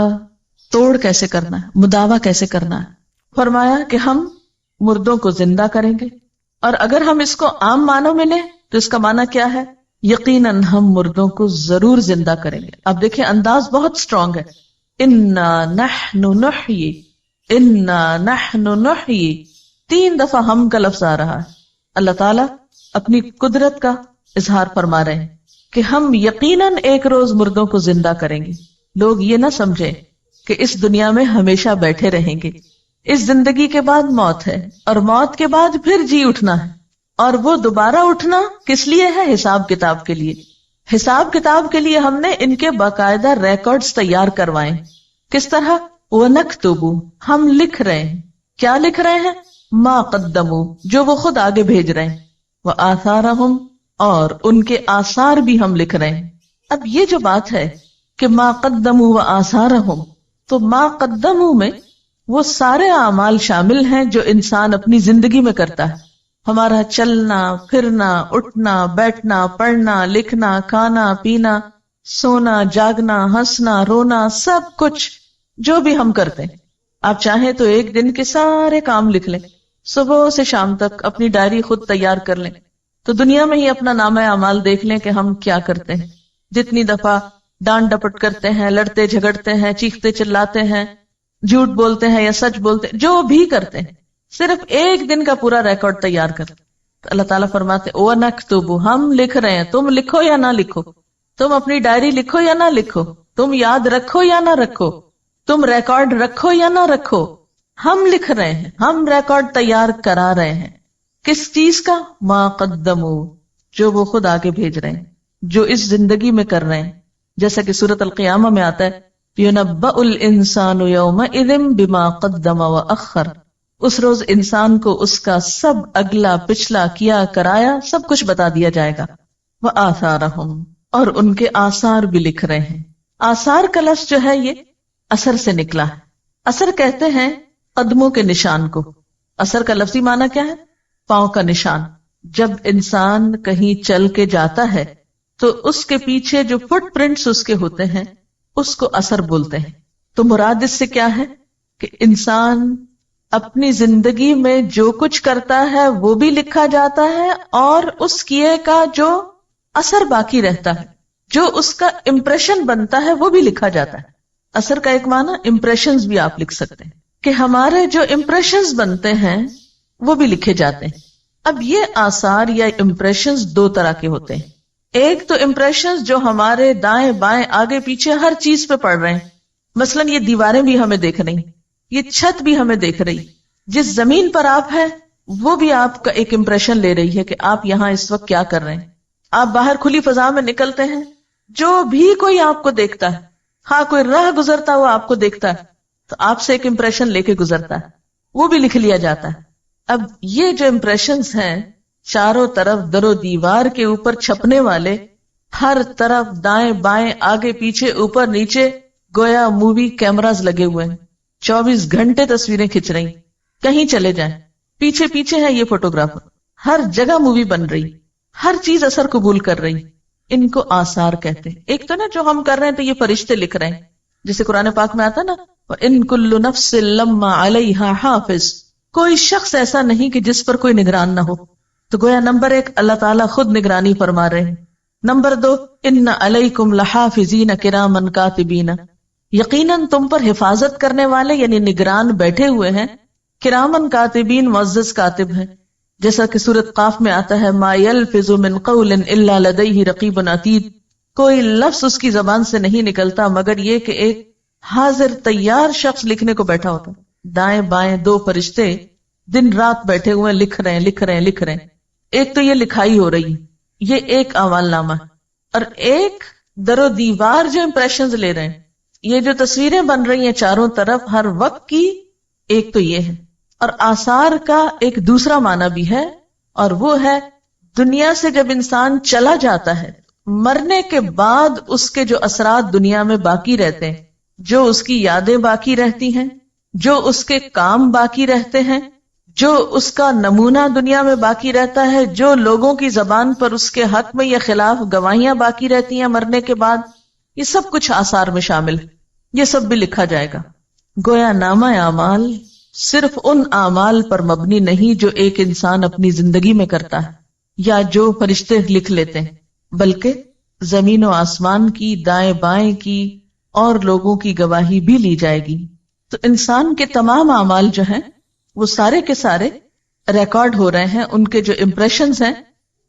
توڑ کیسے کرنا ہے، مداوع کیسے کرنا ہے. فرمایا کہ ہم مردوں کو زندہ کریں گے، اور اگر ہم اس کو عام معنوں میں لیں تو اس کا معنی کیا ہے؟ یقیناً ہم مردوں کو ضرور زندہ کریں گے. اب دیکھیں انداز بہت سٹرونگ ہے. انا نحن نحیی، انا نحن نحیی، 3 دفعہ ہم کا لفظ آ رہا ہے. اللہ تعالیٰ اپنی قدرت کا اظہار فرما رہے ہیں کہ ہم یقیناً ایک روز مردوں کو زندہ کریں گے. لوگ یہ نہ سمجھیں کہ اس دنیا میں ہمیشہ بیٹھے رہیں گے. اس زندگی کے بعد موت ہے، اور موت کے بعد پھر جی اٹھنا ہے، اور وہ دوبارہ اٹھنا کس لیے ہے؟ حساب کتاب کے لیے. حساب کتاب کے لیے ہم نے ان کے باقاعدہ ریکارڈز تیار کروائے. کس طرح؟ وَنَكْتُبُ، ہم لکھ رہے ہیں. کیا لکھ رہے ہیں؟ مَا قَدَّمُوا، جو وہ خود آگے بھیج رہے ہیں. وَآثَارَهُمْ، اور ان کے آثار بھی ہم لکھ رہے ہیں. اب یہ جو بات ہے کہ مَا قَدَّمُوا وَآثَارَهُمْ، تو مَا قَدَّمُوا میں وہ سارے اعمال شامل ہیں جو انسان اپنی زندگی میں کرتا ہے. ہمارا چلنا پھرنا، اٹھنا بیٹھنا، پڑھنا لکھنا، کھانا پینا، سونا جاگنا، ہنسنا رونا، سب کچھ جو بھی ہم کرتے ہیں. آپ چاہیں تو ایک دن کے سارے کام لکھ لیں، صبح سے شام تک اپنی ڈائری خود تیار کر لیں، تو دنیا میں ہی اپنا نامہ اعمال دیکھ لیں کہ ہم کیا کرتے ہیں. جتنی دفعہ ڈانٹ ڈپٹ کرتے ہیں، لڑتے جھگڑتے ہیں، چیختے چلاتے ہیں، جھوٹ بولتے ہیں یا سچ بولتے ہیں، جو بھی کرتے ہیں، صرف ایک دن کا پورا ریکارڈ تیار کر. تو اللہ تعالیٰ فرماتے وَنَكْتُبُ، ہم لکھ رہے ہیں. تم لکھو یا نہ لکھو، تم اپنی ڈائری لکھو یا نہ لکھو، تم یاد رکھو یا نہ رکھو، تم ریکارڈ رکھو یا نہ رکھو، ہم لکھ رہے ہیں، ہم ریکارڈ تیار کرا رہے ہیں. کس چیز کا؟ مَا قَدَّمُوا، جو وہ خود آگے بھیج رہے ہیں، جو اس زندگی میں کر رہے ہیں. جیسا کہ سورۃ القیامہ میں آتا ہے يُنَبَّأُ الْإِنسَانُ يَوْمَئِذٍ بِمَا قَدَّمَ وَأَخَّرَ، اس روز انسان کو اس کا سب اگلا پچھلا کیا کرایا سب کچھ بتا دیا جائے گا. وَآثَارَهُمْ، اور ان کے آثار بھی لکھ رہے ہیں. آثار کا لفظ جو ہے یہ اثر سے نکلا ہے. اثر کہتے ہیں قدموں کے نشان کو. اثر کا لفظی معنی کیا ہے؟ پاؤں کا نشان. جب انسان کہیں چل کے جاتا ہے تو اس کے پیچھے جو فٹ پرنٹس اس کے ہوتے ہیں اس کو اثر بولتے ہیں. تو مراد اس سے کیا ہے کہ انسان اپنی زندگی میں جو کچھ کرتا ہے وہ بھی لکھا جاتا ہے، اور اس کیے کا جو اثر باقی رہتا ہے، جو اس کا امپریشن بنتا ہے وہ بھی لکھا جاتا ہے. اثر کا ایک معنی امپریشنز بھی آپ لکھ سکتے ہیں کہ ہمارے جو امپریشنز بنتے ہیں وہ بھی لکھے جاتے ہیں. اب یہ آثار یا امپریشنز 2 طرح کے ہوتے ہیں. ایک تو امپریشنز جو ہمارے دائیں بائیں آگے پیچھے ہر چیز پہ پڑ رہے ہیں. مثلا یہ دیواریں بھی ہمیں دیکھ رہی، یہ چھت بھی ہمیں دیکھ رہی، جس زمین پر آپ ہیں وہ بھی آپ کا ایک امپریشن لے رہی ہے کہ آپ یہاں اس وقت کیا کر رہے ہیں. آپ باہر کھلی فضا میں نکلتے ہیں، جو بھی کوئی آپ کو دیکھتا ہے، ہاں کوئی راہ گزرتا ہوا آپ کو دیکھتا ہے تو آپ سے ایک امپریشن لے کے گزرتا ہے، وہ بھی لکھ لیا جاتا ہے. اب یہ جو امپریشنز ہیں چاروں طرف در و دیوار کے اوپر چھپنے والے، ہر طرف دائیں بائیں آگے پیچھے اوپر نیچے گویا مووی کیمراز لگے ہوئے ہیں، 24 گھنٹے تصویریں کھنچ رہی. کہیں چلے جائیں پیچھے پیچھے ہے یہ فوٹوگرافر، ہر جگہ مووی بن رہی، ہر چیز اثر قبول کر رہی، ان کو آثار کہتے ہیں۔ ایک تو نا جو ہم کر رہے ہیں تو یہ فرشتے لکھ رہے ہیں، جیسے قرآن پاک میں آتا نا وَإِن كُلُّ نَفْسٍ لَمَّا عَلَيْهَا حَافِظ، کوئی شخص ایسا نہیں کہ جس پر کوئی نگران نہ ہو۔ تو گویا نمبر 1 اللہ تعالیٰ خود نگرانی فرما رہے ہیں۔ نمبر 2 اِنَّ عَلَيْكُمْ لَحَافِظِينَ كِرَامًا كَاتِبِينَ، یقیناً تم پر حفاظت کرنے والے یعنی نگران بیٹھے ہوئے ہیں، کرامن کاتبین معزز کاتب ہیں، جیسا کہ سورۃ قاف میں آتا ہے ما یلفظ من قول الا لدیہ رقیب عتید، کوئی لفظ اس کی زبان سے نہیں نکلتا مگر یہ کہ ایک حاضر تیار شخص لکھنے کو بیٹھا ہوتا۔ دائیں بائیں 2 فرشتے دن رات بیٹھے ہوئے لکھ رہے ہیں۔ ایک تو یہ لکھائی ہو رہی، یہ ایک اعمال نامہ، اور ایک در و دیوار جو امپریشنز لے رہے ہیں، یہ جو تصویریں بن رہی ہیں چاروں طرف ہر وقت کی، ایک تو یہ ہے۔ اور آثار کا ایک دوسرا معنی بھی ہے، اور وہ ہے دنیا سے جب انسان چلا جاتا ہے، مرنے کے بعد اس کے جو اثرات دنیا میں باقی رہتے ہیں، جو اس کی یادیں باقی رہتی ہیں، جو اس کے کام باقی رہتے ہیں، جو اس کا نمونہ دنیا میں باقی رہتا ہے، جو لوگوں کی زبان پر اس کے حق میں یا خلاف گواہیاں باقی رہتی ہیں مرنے کے بعد، یہ سب کچھ آثار میں شامل ہے، یہ سب بھی لکھا جائے گا۔ گویا نامہ اعمال صرف ان اعمال پر مبنی نہیں جو ایک انسان اپنی زندگی میں کرتا ہے یا جو فرشتے لکھ لیتے ہیں، بلکہ زمین و آسمان کی، دائیں بائیں کی اور لوگوں کی گواہی بھی لی جائے گی۔ تو انسان کے تمام اعمال جو ہیں وہ سارے کے سارے ریکارڈ ہو رہے ہیں، ان کے جو امپریشنز ہیں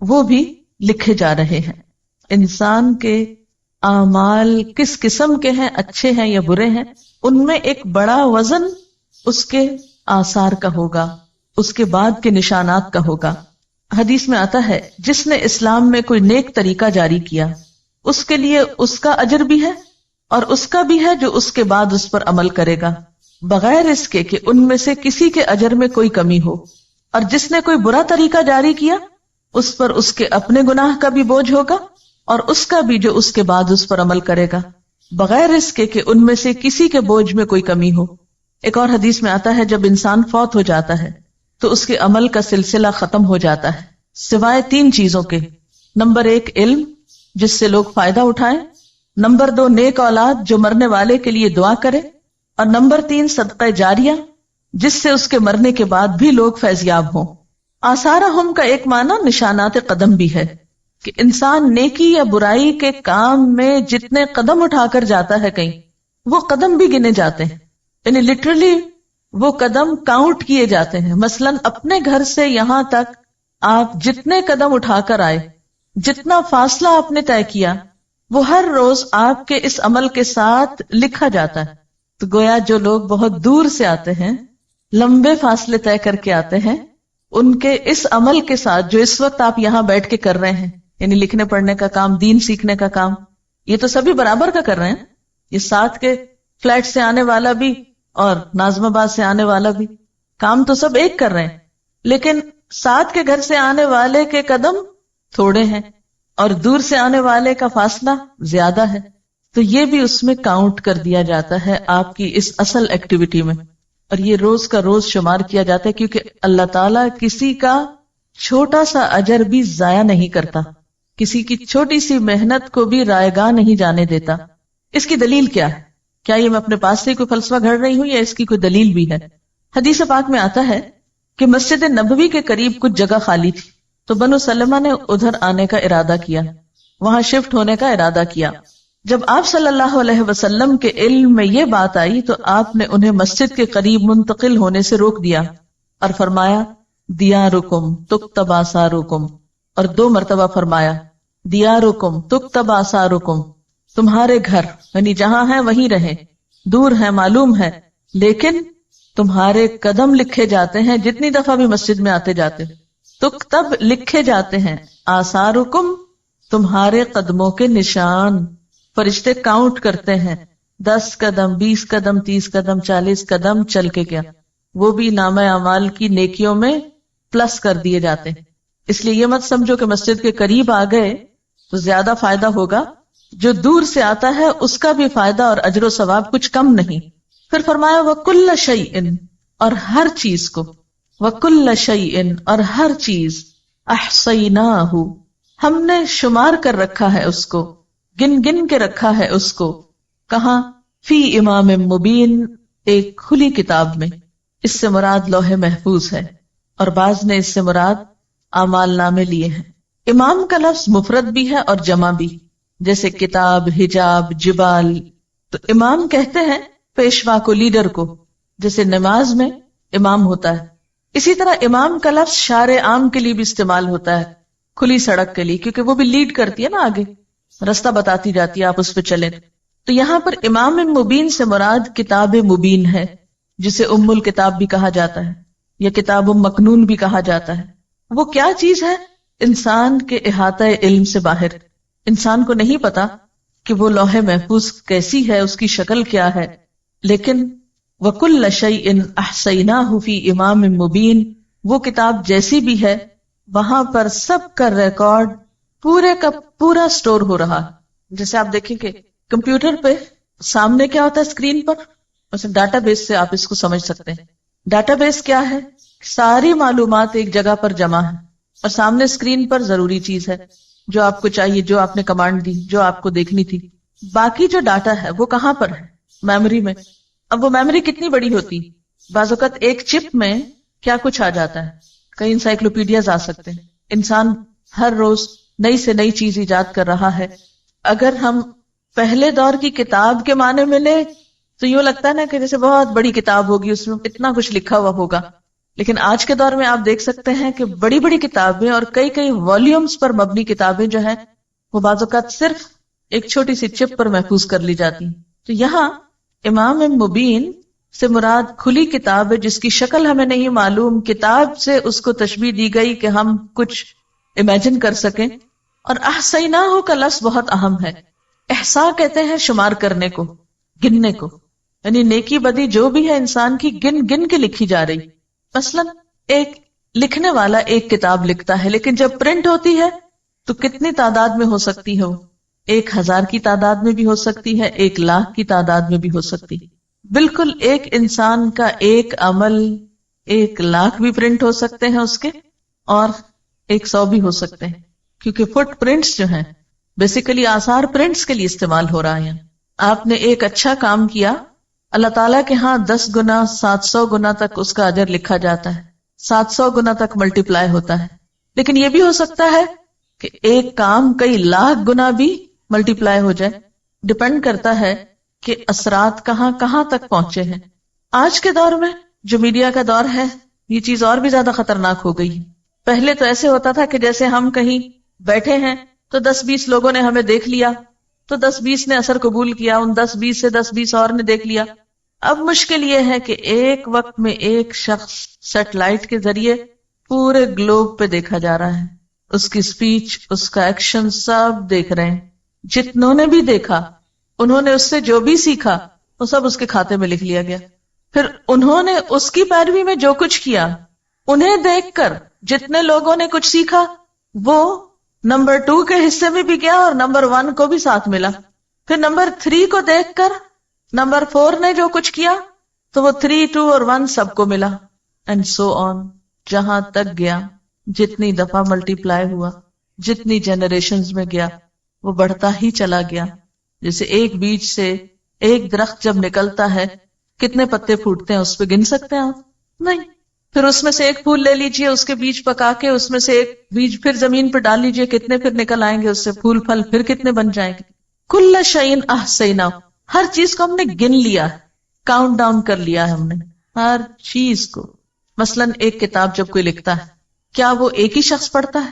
وہ بھی لکھے جا رہے ہیں۔ انسان کے اعمال کس قسم کے ہیں، اچھے ہیں یا برے ہیں، ان میں ایک بڑا وزن اس کے آثار کا ہوگا، اس کے بعد کے نشانات کا ہوگا۔ حدیث میں آتا ہے جس نے اسلام میں کوئی نیک طریقہ جاری کیا اس کے لیے اس کا اجر بھی ہے اور اس کا بھی ہے جو اس کے بعد اس پر عمل کرے گا، بغیر اس کے کہ ان میں سے کسی کے اجر میں کوئی کمی ہو۔ اور جس نے کوئی برا طریقہ جاری کیا اس پر اس کے اپنے گناہ کا بھی بوجھ ہوگا اور اس کا بھی جو اس کے بعد اس پر عمل کرے گا، بغیر اس کے کہ ان میں سے کسی کے بوجھ میں کوئی کمی ہو۔ ایک اور حدیث میں آتا ہے جب انسان فوت ہو جاتا ہے تو اس کے عمل کا سلسلہ ختم ہو جاتا ہے سوائے 3 چیزوں کے۔ نمبر 1 علم جس سے لوگ فائدہ اٹھائیں، نمبر 2 نیک اولاد جو مرنے والے کے لیے دعا کرے، اور نمبر 3 صدقہ جاریہ جس سے اس کے مرنے کے بعد بھی لوگ فیضیاب ہوں۔ آثارہم کا ایک معنی نشانات قدم بھی ہے کہ انسان نیکی یا برائی کے کام میں جتنے قدم اٹھا کر جاتا ہے کہیں، وہ قدم بھی گنے جاتے ہیں، یعنی لٹرلی وہ قدم کاؤنٹ کیے جاتے ہیں۔ مثلا اپنے گھر سے یہاں تک آپ جتنے قدم اٹھا کر آئے، جتنا فاصلہ آپ نے طے کیا، وہ ہر روز آپ کے اس عمل کے ساتھ لکھا جاتا ہے۔ تو گویا جو لوگ بہت دور سے آتے ہیں، لمبے فاصلے طے کر کے آتے ہیں، ان کے اس عمل کے ساتھ جو اس وقت آپ یہاں بیٹھ کے کر رہے ہیں، یعنی لکھنے پڑھنے کا کام، دین سیکھنے کا کام، یہ تو سبھی برابر کا کر رہے ہیں۔ یہ ساتھ کے فلیٹ سے آنے والا بھی اور ناظم آباد سے آنے والا بھی، کام تو سب ایک کر رہے ہیں، لیکن ساتھ کے گھر سے آنے والے کے قدم تھوڑے ہیں اور دور سے آنے والے کا فاصلہ زیادہ ہے، تو یہ بھی اس میں کاؤنٹ کر دیا جاتا ہے آپ کی اس اصل ایکٹیویٹی میں، اور یہ روز کا روز شمار کیا جاتا ہے، کیونکہ اللہ تعالیٰ کسی کا چھوٹا سا اجر بھی ضائع نہیں کرتا، کسی کی چھوٹی سی محنت کو بھی رائیگاں نہیں جانے دیتا۔ اس کی دلیل کیا ہے؟ کیا یہ میں اپنے پاس سے کوئی فلسفہ گھڑ رہی ہوں یا اس کی کوئی دلیل بھی ہے؟ حدیث پاک میں آتا ہے کہ مسجد نبوی کے قریب کچھ جگہ خالی تھی، تو بنو سلمہ نے ادھر آنے کا ارادہ کیا، وہاں شفٹ ہونے کا ارادہ کیا۔ جب آپ صلی اللہ علیہ وسلم کے علم میں یہ بات آئی تو آپ نے انہیں مسجد کے قریب منتقل ہونے سے روک دیا اور فرمایا دیارکم تکتب آثارکم، اور 2 مرتبہ فرمایا دیارکم تکتب آثارکم، تمہارے گھر یعنی جہاں ہیں وہیں رہیں، دور ہیں معلوم ہے، لیکن تمہارے قدم لکھے جاتے ہیں جتنی دفعہ بھی مسجد میں آتے جاتے، تکتب لکھے جاتے ہیں، آثارکم تمہارے قدموں کے نشان، فرشتے کاؤنٹ کرتے ہیں 10 قدم 20 قدم 30 قدم 40 قدم چل کے گیا، وہ بھی نامہ اعمال کی نیکیوں میں پلس کر دیے جاتے ہیں۔ اس لیے یہ مت سمجھو کہ مسجد کے قریب آ گئے تو زیادہ فائدہ ہوگا، جو دور سے آتا ہے اس کا بھی فائدہ اور اجر و ثواب کچھ کم نہیں۔ پھر فرمایا وَكُلَّ شَيْءٍ، اور ہر چیز کو، وَكُلَّ شَيْءٍ اور ہر چیز احصیناہ ہم نے شمار کر رکھا ہے اس کو، گن گن کے رکھا ہے اس کو. کہاں؟ فی امام مبین ایک کھلی کتاب میں. اس سے مراد لوح محفوظ ہے، اور بعض نے اس سے مراد اعمال نامے لیے ہیں. امام کا لفظ مفرد بھی ہے اور جمع بھی، جیسے کتاب، حجاب، جبال. تو امام کہتے ہیں پیشوا کو، لیڈر کو، جیسے نماز میں امام ہوتا ہے. اسی طرح امام کا لفظ شارع عام کے لیے بھی استعمال ہوتا ہے، کھلی سڑک کے لیے، کیونکہ وہ بھی لیڈ کرتی ہے نا، آگے رستہ بتاتی جاتی ہے، آپ اس پہ چلیں. تو یہاں پر امام مبین سے مراد کتاب مبین ہے، جسے ام الکتاب بھی کہا جاتا ہے یا کتاب مکنون بھی کہا جاتا ہے. وہ کیا چیز ہے؟ انسان کے احاطہ علم سے باہر. انسان کو نہیں پتا کہ وہ لوح محفوظ کیسی ہے، اس کی شکل کیا ہے، لیکن وَكُلَّ شَيْءٍ أَحْصَيْنَاهُ فِي إِمَامٍ مُبِينٍ وہ کتاب جیسی بھی ہے وہاں پر سب کا ریکارڈ پورے کا پورا سٹور ہو رہا. جیسے آپ دیکھیں کہ کمپیوٹر پہ سامنے کیا ہوتا ہے اسکرین پر، مثلا ڈاٹا بیس سے آپ اس کو سمجھ سکتے ہیں. ڈاٹا بیس کیا ہے؟ ساری معلومات ایک جگہ پر جمع ہے، اور سامنے اسکرین پر ضروری چیز ہے جو آپ کو چاہیے، جو آپ نے کمانڈ دی، جو آپ کو دیکھنی تھی. باقی جو ڈاٹا ہے وہ کہاں پر ہے؟ میموری میں. اب وہ میموری کتنی بڑی ہوتی؟ بعض اوقات ایک چپ میں کیا کچھ آ جاتا ہے، کئی انسائکلوپیڈیاز آ سکتے ہیں. انسان ہر روز نئی سے نئی چیز ایجاد کر رہا ہے. اگر ہم پہلے دور کی کتاب کے معنی میں لیں تو یوں لگتا ہے نا کہ جیسے بہت بڑی کتاب ہوگی، اس میں اتنا کچھ لکھا ہوا ہوگا. لیکن آج کے دور میں آپ دیکھ سکتے ہیں کہ بڑی بڑی کتابیں اور کئی کئی والیومز پر مبنی کتابیں جو ہیں وہ بعض اوقات صرف ایک چھوٹی سی چپ پر محفوظ کر لی جاتی ہیں. تو یہاں امام مبین سے مراد کھلی کتاب ہے جس کی شکل ہمیں نہیں معلوم. کتاب سے اس کو تشبیہ دی گئی کہ ہم کچھ امیجن کر سکیں. اور احصیناہ کا لفظ بہت اہم ہے. احصاء کہتے ہیں شمار کرنے کو، گننے کو، یعنی نیکی بدی جو بھی ہے انسان کی گن گن کے لکھی جا رہی. مثلا ایک لکھنے والا ایک کتاب لکھتا ہے، لیکن جب پرنٹ ہوتی ہے تو کتنی تعداد میں ہو سکتی ہے؟ 1000 کی تعداد میں بھی ہو سکتی ہے، 1,00,000 کی تعداد میں بھی ہو سکتی. بالکل ایک انسان کا ایک عمل 1,00,000 بھی پرنٹ ہو سکتے ہیں اس کے، اور 100 بھی ہو سکتے ہیں، کیونکہ فٹ پرنٹس جو ہیں بیسیکلی آثار پرنٹس کے لیے استعمال ہو رہا ہے. آپ نے ایک اچھا کام کیا، اللہ تعالیٰ کے ہاں 10 گنا 700 گنا تک اس کا اجر لکھا جاتا ہے، 700 گنا تک ملٹیپلائی ہوتا ہے. لیکن یہ بھی ہو سکتا ہے کہ ایک کام کئی لاکھ گنا بھی ملٹیپلائی ہو جائے. ڈپینڈ کرتا ہے کہ اثرات کہاں کہاں تک پہنچے ہیں. آج کے دور میں جو میڈیا کا دور ہے، یہ چیز اور بھی زیادہ خطرناک ہو گئی. پہلے تو ایسے ہوتا تھا کہ جیسے ہم کہیں بیٹھے ہیں تو 10-20 لوگوں نے ہمیں دیکھ لیا تو 10-20 نے اثر قبول کیا، ان 10-20 سے 10-20 اور نے دیکھ لیا. اب مشکل یہ ہے کہ ایک وقت میں ایک شخص سیٹلائٹ کے ذریعے پورے گلوب پہ دیکھا جا رہا ہے. اس کی سپیچ، اس کا ایکشن سب دیکھ رہے ہیں. جتنوں نے بھی دیکھا انہوں نے اس سے جو بھی سیکھا وہ سب اس کے کھاتے میں لکھ لیا گیا. پھر انہوں نے اس کی پیروی میں جو کچھ کیا، انہیں دیکھ کر جتنے لوگوں نے کچھ سیکھا وہ نمبر 2 کے حصے میں بھی گیا اور نمبر 1 کو بھی ساتھ ملا. پھر نمبر 3 کو دیکھ کر نمبر 4 نے جو کچھ کیا تو وہ 3، 2 اور 1 سب کو ملا، اینڈ سو آن، جہاں تک گیا. جتنی دفعہ ملٹیپلائی ہوا، جتنی جنریشنز میں گیا، وہ بڑھتا ہی چلا گیا. جیسے ایک بیج سے ایک درخت جب نکلتا ہے کتنے پتے پھوٹتے ہیں اس پہ گن سکتے ہیں آپ؟ نہیں. پھر اس میں سے ایک پھول لے لیجئے، اس کے بیج پکا کے اس میں سے ایک بیج پھر زمین پہ ڈال لیجئے، کتنے پھر نکل آئیں گے اس سے پھول پھل، پھر کتنے بن جائیں گے. کل شیء احصیناہ، ہر چیز کو ہم نے گن لیا، کاؤنٹ ڈاؤن کر لیا ہم نے ہر چیز کو. مثلا ایک کتاب جب کوئی لکھتا ہے، کیا وہ ایک ہی شخص پڑھتا ہے؟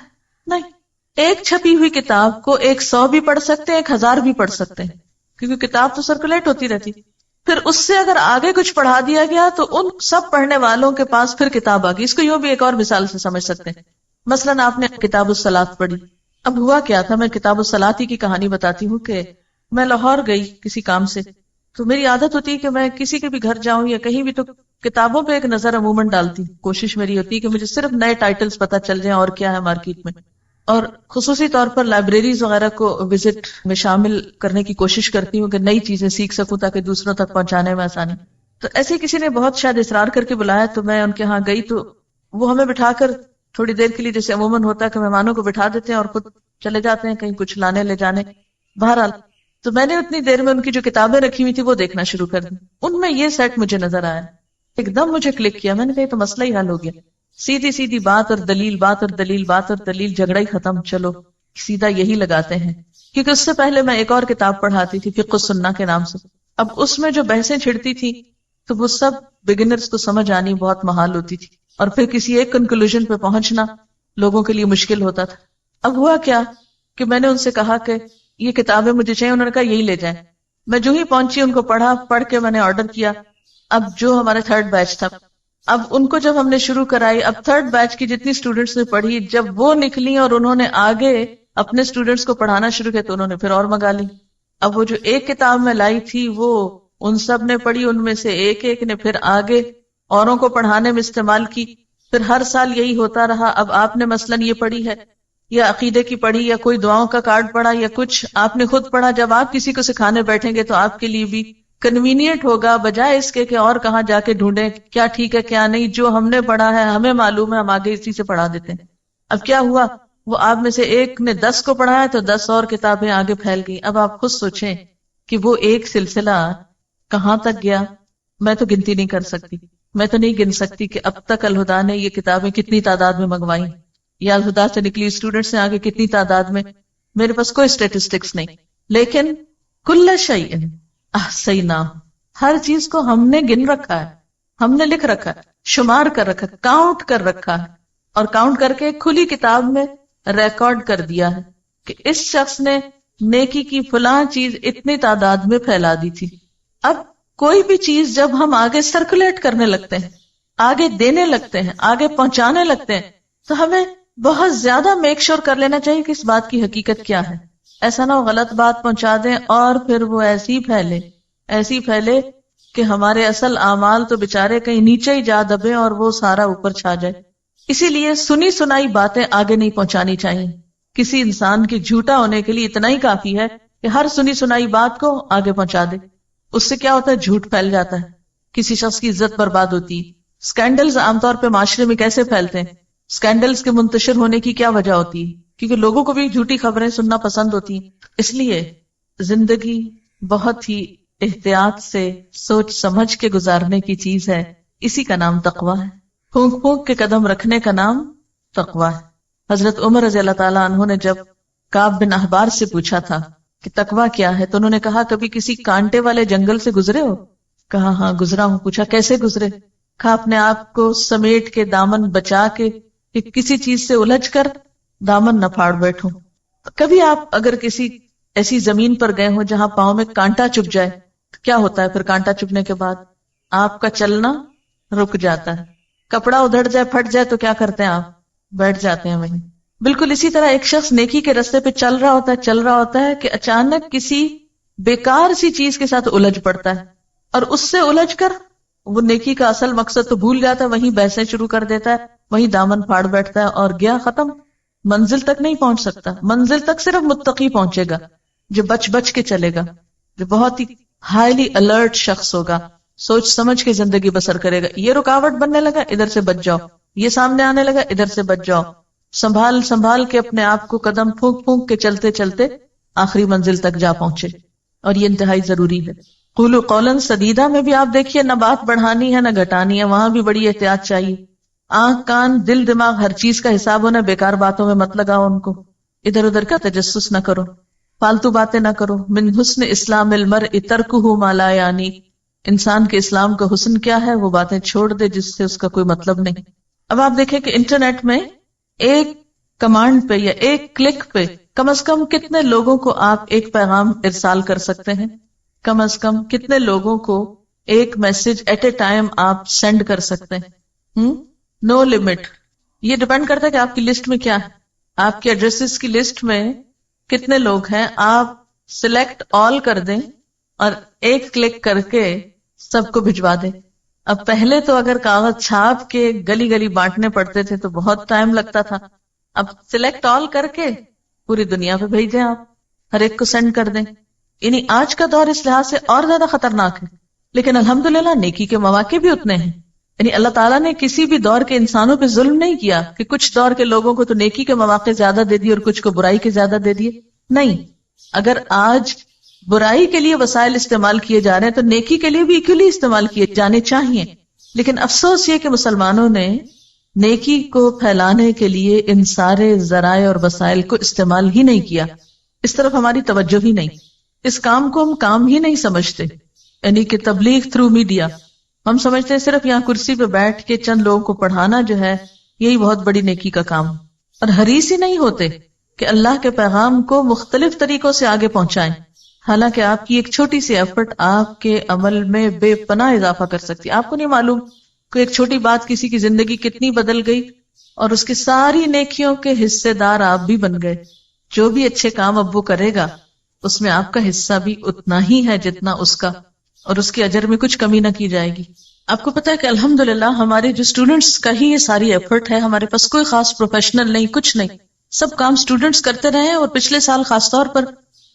نہیں. ایک چھپی ہوئی کتاب کو 100 بھی پڑھ سکتے ہیں، 1000 بھی پڑھ سکتے ہیں، کیونکہ کتاب تو سرکولیٹ ہوتی رہتی. پھر اس سے اگر آگے کچھ پڑھا دیا گیا تو ان سب پڑھنے والوں کے پاس پھر کتاب آ گئی. اس کو یوں بھی ایک اور مثال سے سمجھ سکتے ہیں. مثلا آپ نے کتاب الصلاۃ پڑھی. اب ہوا کیا تھا، میں کتاب الصلاۃ ہی کی کہانی بتاتی ہوں کہ میں لاہور گئی کسی کام سے، تو میری عادت ہوتی ہے کہ میں کسی کے بھی گھر جاؤں یا کہیں بھی تو کتابوں پہ ایک نظر عموماً ڈالتی ہوں. کوشش میری ہوتی ہے کہ مجھے صرف نئے ٹائٹلز پتہ چل جائیں اور کیا ہے مارکیٹ میں، اور خصوصی طور پر لائبریریز وغیرہ کو وزٹ میں شامل کرنے کی کوشش کرتی ہوں کہ نئی چیزیں سیکھ سکوں تاکہ دوسروں تک پہنچانے میں آسانی. تو ایسے کسی نے بہت شاید اصرار کر کے بلایا تو میں ان کے ہاں گئی، تو وہ ہمیں بٹھا کر تھوڑی دیر کے لیے، جیسے عموماً ہوتا ہے کہ مہمانوں کو بٹھا دیتے ہیں اور خود چلے جاتے ہیں کہیں کچھ لانے لے جانے. بہرحال تو میں نے اتنی دیر میں ان کی جو کتابیں رکھی ہوئی تھی وہ دیکھنا شروع کر دی. ان میں یہ سیٹ مجھے نظر آیا، ایک دم مجھے کلک کیا. میں نے کہا تو مسئلہ ہی حل ہو گیا. سیدھی سیدھی بات اور دلیل، بات اور دلیل، بات اور دلیل، جھگڑا ہی ختم. چلو سیدھا یہی لگاتے ہیں. کیونکہ اس سے پہلے میں ایک اور کتاب پڑھاتی تھی فقہ السنہ کے نام سے. اب اس میں جو بحثیں چھڑتی تھی تو وہ سب بگنرز کو سمجھ آنی بہت محال ہوتی تھی، اور پھر کسی ایک کنکلوژن پہ پہنچنا لوگوں کے لیے مشکل ہوتا تھا. اب ہوا کیا کہ میں نے ان سے کہا کہ یہ کتابیں مجھے چاہیے. انہوں نے کہا یہی لے جائیں. میں جو ہی پہنچی ان کو پڑھا، پڑھ کے میں نے آرڈر کیا. اب جو ہمارا تھرڈ بیچ تھا، اب ان کو جب ہم نے شروع کرائی، اب تھرڈ بیچ کی جتنی اسٹوڈنٹس نے پڑھی، جب وہ نکلی اور انہوں نے آگے اپنے اسٹوڈنٹس کو پڑھانا شروع کیا تو انہوں نے پھر اور منگا لی. اب وہ جو ایک کتاب میں لائی تھی وہ ان سب نے پڑھی، ان میں سے ایک ایک نے پھر آگے اوروں کو پڑھانے میں استعمال کی. پھر ہر سال یہی ہوتا رہا. اب آپ نے مثلاً یہ پڑھی ہے یا عقیدے کی پڑھی یا کوئی دعاؤں کا کارڈ پڑھا یا کچھ آپ نے خود پڑھا. جب آپ کسی کو سکھانے بیٹھیں گے تو آپ کے لیے بھی کنوینئنٹ ہوگا، بجائے اس کے کہ اور کہاں جا کے ڈھونڈیں کیا ٹھیک ہے کیا نہیں. جو ہم نے پڑھا ہے ہمیں معلوم ہے، ہم آگے اسی سے پڑھا دیتے ہیں. اب کیا ہوا، وہ آپ میں سے ایک نے 10 کو پڑھا ہے تو 10 اور کتابیں آگے پھیل گئی. اب آپ خود سوچیں کہ وہ ایک سلسلہ کہاں تک گیا. میں تو گنتی نہیں کر سکتی، میں تو نہیں گن سکتی کہ اب تک الہدا نے یہ کتابیں کتنی تعداد میں منگوائی، یا الہدا سے نکلی اسٹوڈنٹس نے آگے کتنی تعداد میں. میرے پاس کوئی اسٹیٹسٹکس نہیں، لیکن کل شیء احصیناہ، ہر چیز کو ہم نے گن رکھا ہے، ہم نے لکھ رکھا ہے، شمار کر رکھا ہے، کاؤنٹ کر رکھا ہے، اور کاؤنٹ کر کے کھلی کتاب میں ریکارڈ کر دیا ہے کہ اس شخص نے نیکی کی فلاں چیز اتنی تعداد میں پھیلا دی تھی. اب کوئی بھی چیز جب ہم آگے سرکولیٹ کرنے لگتے ہیں، آگے دینے لگتے ہیں، آگے پہنچانے لگتے ہیں، تو ہمیں بہت زیادہ میک شور کر لینا چاہیے کہ اس بات کی حقیقت کیا ہے. ایسا نہ ہو غلط بات پہنچا دیں اور پھر وہ ایسی پھیلے کہ ہمارے اصل اعمال تو بےچارے کہیں نیچے ہی جا دبے اور وہ سارا اوپر چھا جائے. اسی لیے سنی سنائی باتیں آگے نہیں پہنچانی چاہیے. کسی انسان کے جھوٹا ہونے کے لیے اتنا ہی کافی ہے کہ ہر سنی سنائی بات کو آگے پہنچا دے. اس سے کیا ہوتا ہے، جھوٹ پھیل جاتا ہے، کسی شخص کی عزت برباد ہوتی ہے. سکینڈلز عام طور پہ معاشرے میں کیسے پھیلتے ہیں؟ سکینڈلز کے منتشر ہونے کی کیا وجہ ہوتی ہے؟ کیونکہ لوگوں کو بھی جھوٹی خبریں سننا پسند ہوتی ہیں. اس لیے زندگی بہت ہی احتیاط سے سوچ سمجھ کے گزارنے کی چیز ہے. اسی کا نام تقویٰ ہے. پھونک پھونک کے قدم رکھنے کا نام تقویٰ ہے. حضرت عمر رضی اللہ تعالیٰ عنہ نے جب کعب بن احبار سے پوچھا تھا کہ تقویٰ کیا ہے تو انہوں نے کہا کبھی کسی کانٹے والے جنگل سے گزرے ہو؟ کہا ہاں گزرا ہوں. پوچھا کیسے گزرے؟ کہا اپنے آپ کو سمیٹ کے دامن بچا کے کہ کسی چیز سے الجھ کر دامن نہ پھاڑ بیٹھوں. کبھی آپ اگر کسی ایسی زمین پر گئے ہو جہاں پاؤں میں کانٹا چپ جائے تو کیا ہوتا ہے؟ پھر کانٹا چپنے کے بعد آپ کا چلنا رک جاتا ہے. کپڑا ادھڑ جائے، پھٹ جائے تو کیا کرتے ہیں؟ آپ بیٹھ جاتے ہیں وہیں. بالکل اسی طرح ایک شخص نیکی کے راستے پہ چل رہا ہوتا ہے کہ اچانک کسی بیکار سی چیز کے ساتھ الجھ پڑتا ہے، اور اس سے الجھ کر وہ نیکی کا اصل مقصد تو بھول جاتا ہے، وہیں بحثیں شروع کر دیتا ہے، وہیں دامن پھاڑ بیٹھتا ہے اور گیا ختم. منزل تک نہیں پہنچ سکتا. منزل تک صرف متقی پہنچے گا جو بچ بچ کے چلے گا، جو بہت ہی ہائیلی الرٹ شخص ہوگا، سوچ سمجھ کے زندگی بسر کرے گا. یہ رکاوٹ بننے لگا ادھر سے بچ جاؤ، یہ سامنے آنے لگا ادھر سے بچ جاؤ. سنبھال کے اپنے آپ کو قدم پھونک پھونک کے چلتے چلتے آخری منزل تک جا پہنچے. اور یہ انتہائی ضروری ہے. قولوا قولا سدیدا میں بھی آپ دیکھیے نہ بات بڑھانی ہے نہ گھٹانی ہے، وہاں بھی بڑی احتیاط چاہیے. آنکھ کان دل دماغ ہر چیز کا حساب ہونا. بیکار باتوں میں مت لگاؤ ان کو، ادھر ادھر کا تجسس نہ کرو، فالتو باتیں نہ کرو. من حسن اسلام المرء ترکہ ما لا یعنی، انسان کے اسلام کا حسن کیا ہے؟ وہ باتیں چھوڑ دے جس سے اس کا کوئی مطلب نہیں. اب آپ دیکھیں کہ انٹرنیٹ میں ایک کمانڈ پہ یا ایک کلک پہ کم از کم کتنے لوگوں کو آپ ایک پیغام ارسال کر سکتے ہیں؟ کم از کم کتنے لوگوں کو ایک میسج ایٹ اے ٹائم آپ سینڈ کر سکتے ہیں؟ No limit. یہ ڈپینڈ کرتا ہے کہ آپ کی لسٹ میں کیا ہے. آپ کے ایڈریسز کی لسٹ میں کتنے لوگ ہیں. آپ سلیکٹ آل کر دیں اور ایک کلک کر کے سب کو بھجوا دیں. اب پہلے تو اگر کاغذ چھاپ کے گلی گلی بانٹنے پڑتے تھے تو بہت ٹائم لگتا تھا. اب سلیکٹ آل کر کے پوری دنیا پہ بھیج دیں، آپ ہر ایک کو سینڈ کر دیں. یعنی آج کا دور اس لحاظ سے اور زیادہ خطرناک ہے، لیکن الحمدللہ نیکی کے مواقع بھی اتنے ہیں. یعنی اللہ تعالیٰ نے کسی بھی دور کے انسانوں پہ ظلم نہیں کیا کہ کچھ دور کے لوگوں کو تو نیکی کے مواقع زیادہ دے دیے اور کچھ کو برائی کے زیادہ دے دیے. نہیں، اگر آج برائی کے لیے وسائل استعمال کیے جا رہے ہیں تو نیکی کے لیے بھی ایکولی استعمال کیے جانے چاہیے. لیکن افسوس یہ کہ مسلمانوں نے نیکی کو پھیلانے کے لیے ان سارے ذرائع اور وسائل کو استعمال ہی نہیں کیا. اس طرف ہماری توجہ ہی نہیں. اس کام کو ہم کام ہی نہیں سمجھتے، یعنی کہ تبلیغ تھرو میڈیا. ہم سمجھتے ہیں صرف یہاں کرسی پہ بیٹھ کے چند لوگوں کو پڑھانا جو ہے یہی بہت بڑی نیکی کا کام، اور حریص ہی نہیں ہوتے کہ اللہ کے پیغام کو مختلف طریقوں سے آگے پہنچائیں. حالانکہ آپ کی ایک چھوٹی سی ایفرٹ آپ کے عمل میں بے پناہ اضافہ کر سکتی. آپ کو نہیں معلوم کہ ایک چھوٹی بات کسی کی زندگی کتنی بدل گئی، اور اس کی ساری نیکیوں کے حصے دار آپ بھی بن گئے. جو بھی اچھے کام اب وہ کرے گا اس میں آپ کا حصہ بھی اتنا ہی ہے جتنا اس کا، اور اس کے اجر میں کچھ کمی نہ کی جائے گی. آپ کو پتا ہے کہ الحمدللہ ہمارے جو اسٹوڈنٹس کا ہی یہ ساری ایفرٹ ہے. ہمارے پاس کوئی خاص پروفیشنل نہیں، کچھ نہیں، سب کام اسٹوڈنٹس کرتے رہے ہیں. اور پچھلے سال خاص طور پر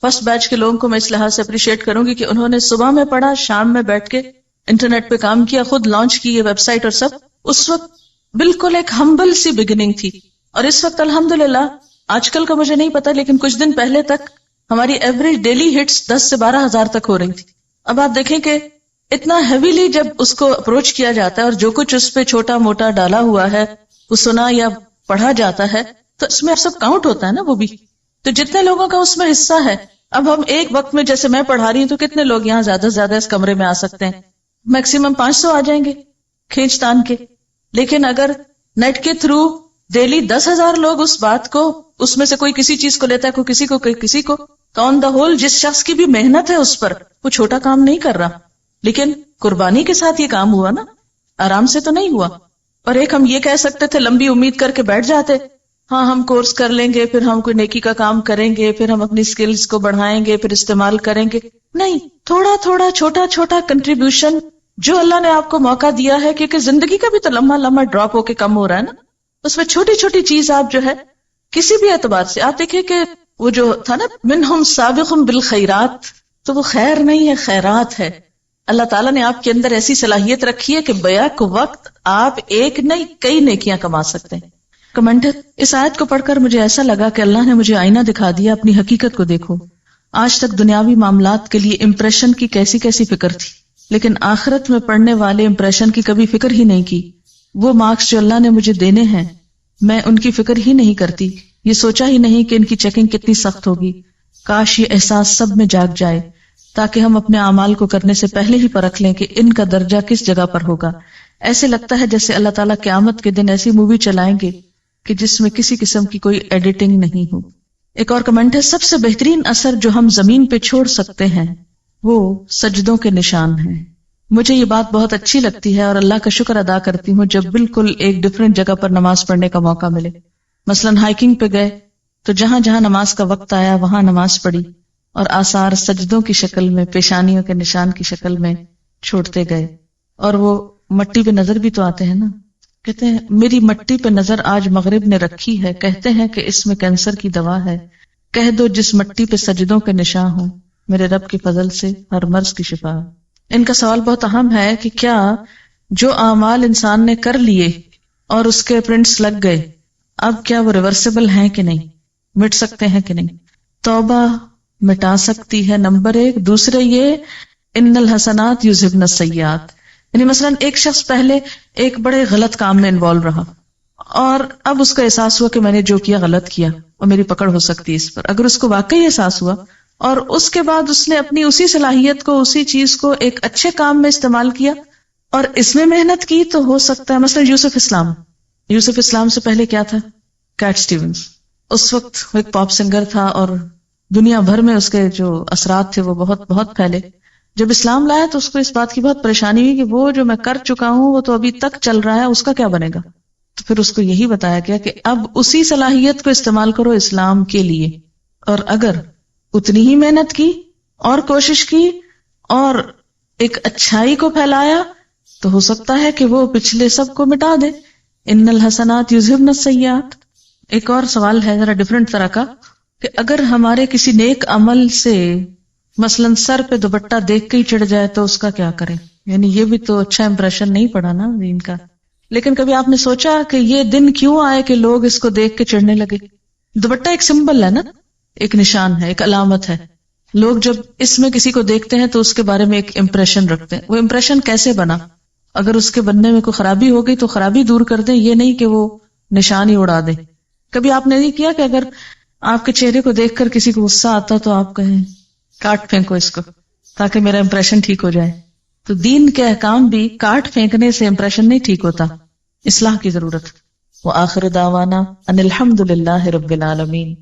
فرسٹ بیچ کے لوگوں کو میں اس لحاظ سے اپریشیٹ کروں گی کہ انہوں نے صبح میں پڑھا، شام میں بیٹھ کے انٹرنیٹ پہ کام کیا، خود لانچ کی یہ ویب سائٹ اور سب. اس وقت بالکل ایک ہمبل سی بگننگ تھی، اور اس وقت الحمدللہ آج کل کا مجھے نہیں پتا لیکن کچھ دن پہلے تک ہماری ایوریج ڈیلی ہٹس 10 سے 12 ہزار تک ہو رہی تھی. اب آپ دیکھیں کہ اتنا ہیویلی جب اس کو اپروچ کیا جاتا ہے اور جو کچھ اس پہ چھوٹا موٹا ڈالا ہوا ہے وہ سنا یا پڑھا جاتا ہے تو اس میں سب کاؤنٹ ہوتا ہے نا. وہ بھی تو جتنے لوگوں کا اس میں حصہ ہے. اب ہم ایک وقت میں جیسے میں پڑھا رہی ہوں تو کتنے لوگ یہاں زیادہ سے زیادہ اس کمرے میں آ سکتے ہیں؟ میکسیمم 500 آ جائیں گے کھینچ تان کے. لیکن اگر نیٹ کے تھرو ڈیلی 10,000 لوگ اس بات کو، اس میں سے کوئی کسی چیز کو لیتا ہے، کوئی کسی کو، کوئی کسی کو، تو آن دا ہول جس شخص کی بھی محنت ہے اس پر، وہ چھوٹا کام نہیں کر رہا. لیکن قربانی کے ساتھ یہ کام ہوا نا، آرام سے تو نہیں ہوا. اور ایک ہم یہ کہہ سکتے تھے لمبی امید کر کے بیٹھ جاتے، ہاں ہم کورس کر لیں گے، پھر ہم کوئی نیکی کا کام کریں گے، پھر ہم اپنی سکلز کو بڑھائیں گے، پھر استعمال کریں گے. نہیں، تھوڑا تھوڑا چھوٹا چھوٹا کنٹریبیوشن جو اللہ نے آپ کو موقع دیا ہے، کیونکہ زندگی کا بھی تو لمحہ لمحہ ڈراپ ہو کے کم ہو رہا ہے نا. اس میں چھوٹی چھوٹی چیز آپ جو ہے کسی بھی اعتبار سے، آپ دیکھیں کہ وہ جو تھا نا منہم سابق بالخیرات، تو وہ خیر نہیں ہے، خیرات ہے. اللہ تعالیٰ نے آپ کے اندر ایسی صلاحیت رکھی ہے کہ بیک وقت آپ ایک نہیں کئی نیکیاں کما سکتے ہیں. کمنٹ، اس آیت کو پڑھ کر مجھے ایسا لگا کہ اللہ نے مجھے آئینہ دکھا دیا، اپنی حقیقت کو دیکھو. آج تک دنیاوی معاملات کے لیے امپریشن کی کیسی کیسی فکر تھی، لیکن آخرت میں پڑھنے والے امپریشن کی کبھی فکر ہی نہیں کی. وہ مارکس جو اللہ نے مجھے دینے ہیں میں ان کی فکر ہی نہیں کرتی. یہ سوچا ہی نہیں کہ ان کی چیکنگ کتنی سخت ہوگی. کاش یہ احساس سب میں جاگ جائے تاکہ ہم اپنے اعمال کو کرنے سے پہلے ہی پرکھ لیں کہ ان کا درجہ کس جگہ پر ہوگا. ایسے لگتا ہے جیسے اللہ تعالیٰ قیامت کے دن ایسی مووی چلائیں گے کہ جس میں کسی قسم کی کوئی ایڈیٹنگ نہیں ہو. ایک اور کمنٹ ہے، سب سے بہترین اثر جو ہم زمین پہ چھوڑ سکتے ہیں وہ سجدوں کے نشان ہیں. مجھے یہ بات بہت اچھی لگتی ہے اور اللہ کا شکر ادا کرتی ہوں جب بالکل ایک ڈیفرنٹ جگہ پر نماز پڑھنے کا موقع ملے. مثلاً ہائیکنگ پہ گئے تو جہاں جہاں نماز کا وقت آیا وہاں نماز پڑھی اور آثار سجدوں کی شکل میں، پیشانیوں کے نشان کی شکل میں چھوڑتے گئے. اور وہ مٹی پہ نظر بھی تو آتے ہیں نا. کہتے ہیں میری مٹی پہ نظر آج مغرب نے رکھی ہے، کہتے ہیں کہ اس میں کینسر کی دوا ہے. کہہ دو جس مٹی پہ سجدوں کے نشان ہوں، میرے رب کی فضل سے ہر مرض کی شفا. ان کا سوال بہت اہم ہے کہ کیا جو اعمال انسان نے کر لیے اور اس کے پرنٹس لگ گئے، اب کیا وہ ریورسیبل ہیں کہ نہیں، مٹ سکتے ہیں کہ نہیں؟ توبہ مٹا سکتی ہے، نمبر 1. دوسرے یہ ان الحسنات یذہبن السیئات، یعنی مثلاً ایک شخص پہلے ایک بڑے غلط کام میں انوالو رہا اور اب اس کا احساس ہوا کہ میں نے جو کیا غلط کیا اور میری پکڑ ہو سکتی ہے اس پر. اگر اس کو واقعی احساس ہوا اور اس کے بعد اس نے اپنی اسی صلاحیت کو، اسی چیز کو ایک اچھے کام میں استعمال کیا اور اس میں محنت کی، تو ہو سکتا ہے مثلا یوسف اسلام سے پہلے کیا تھا؟ Kate Stevens. اس وقت وہ ایک پاپ سنگر تھا اور دنیا بھر میں اس کے جو اثرات تھے وہ بہت بہت پھیلے. جب اسلام لایا تو اس کو اس بات کی بہت پریشانی ہوئی کہ وہ جو میں کر چکا ہوں وہ تو ابھی تک چل رہا ہے، اس کا کیا بنے گا؟ تو پھر اس کو یہی بتایا گیا کہ اب اسی صلاحیت کو استعمال کرو اسلام کے لیے، اور اگر اتنی ہی محنت کی اور کوشش کی اور ایک اچھائی کو پھیلایا تو ہو سکتا ہے کہ وہ پچھلے سب کو مٹا دے. ان الحسنات یذہبن السیئات. ایک اور سوال ہے ذرا ڈفرنٹ طرح کا کہ اگر ہمارے کسی نیک عمل سے مثلاً سر پہ دوپٹہ دیکھ کے ہی چڑھ جائے تو اس کا کیا کریں؟ یعنی یہ بھی تو اچھا امپریشن نہیں پڑا نا دین کا. لیکن کبھی آپ نے سوچا کہ یہ دن کیوں آئے کہ لوگ اس کو دیکھ کے چڑھنے لگے؟ دوپٹہ ایک سمبل ہے نا، ایک نشان ہے، ایک علامت ہے. لوگ جب اس میں کسی کو دیکھتے ہیں تو اس کے بارے میں ایک امپریشن رکھتے ہیں. وہ امپریشن کیسے بنا؟ اگر اس کے بننے میں کوئی خرابی ہو گئی تو خرابی دور کر دیں، یہ نہیں کہ وہ نشان ہی اڑا دیں. کبھی آپ نے نہیں کیا کہ اگر آپ کے چہرے کو دیکھ کر کسی کو غصہ آتا تو آپ کہیں کاٹ پھینکو اس کو تاکہ میرا امپریشن ٹھیک ہو جائے؟ تو دین کے احکام بھی کاٹ پھینکنے سے امپریشن نہیں ٹھیک ہوتا، اصلاح کی ضرورت. وآخر دعوانا ان الحمد للہ رب العالمین.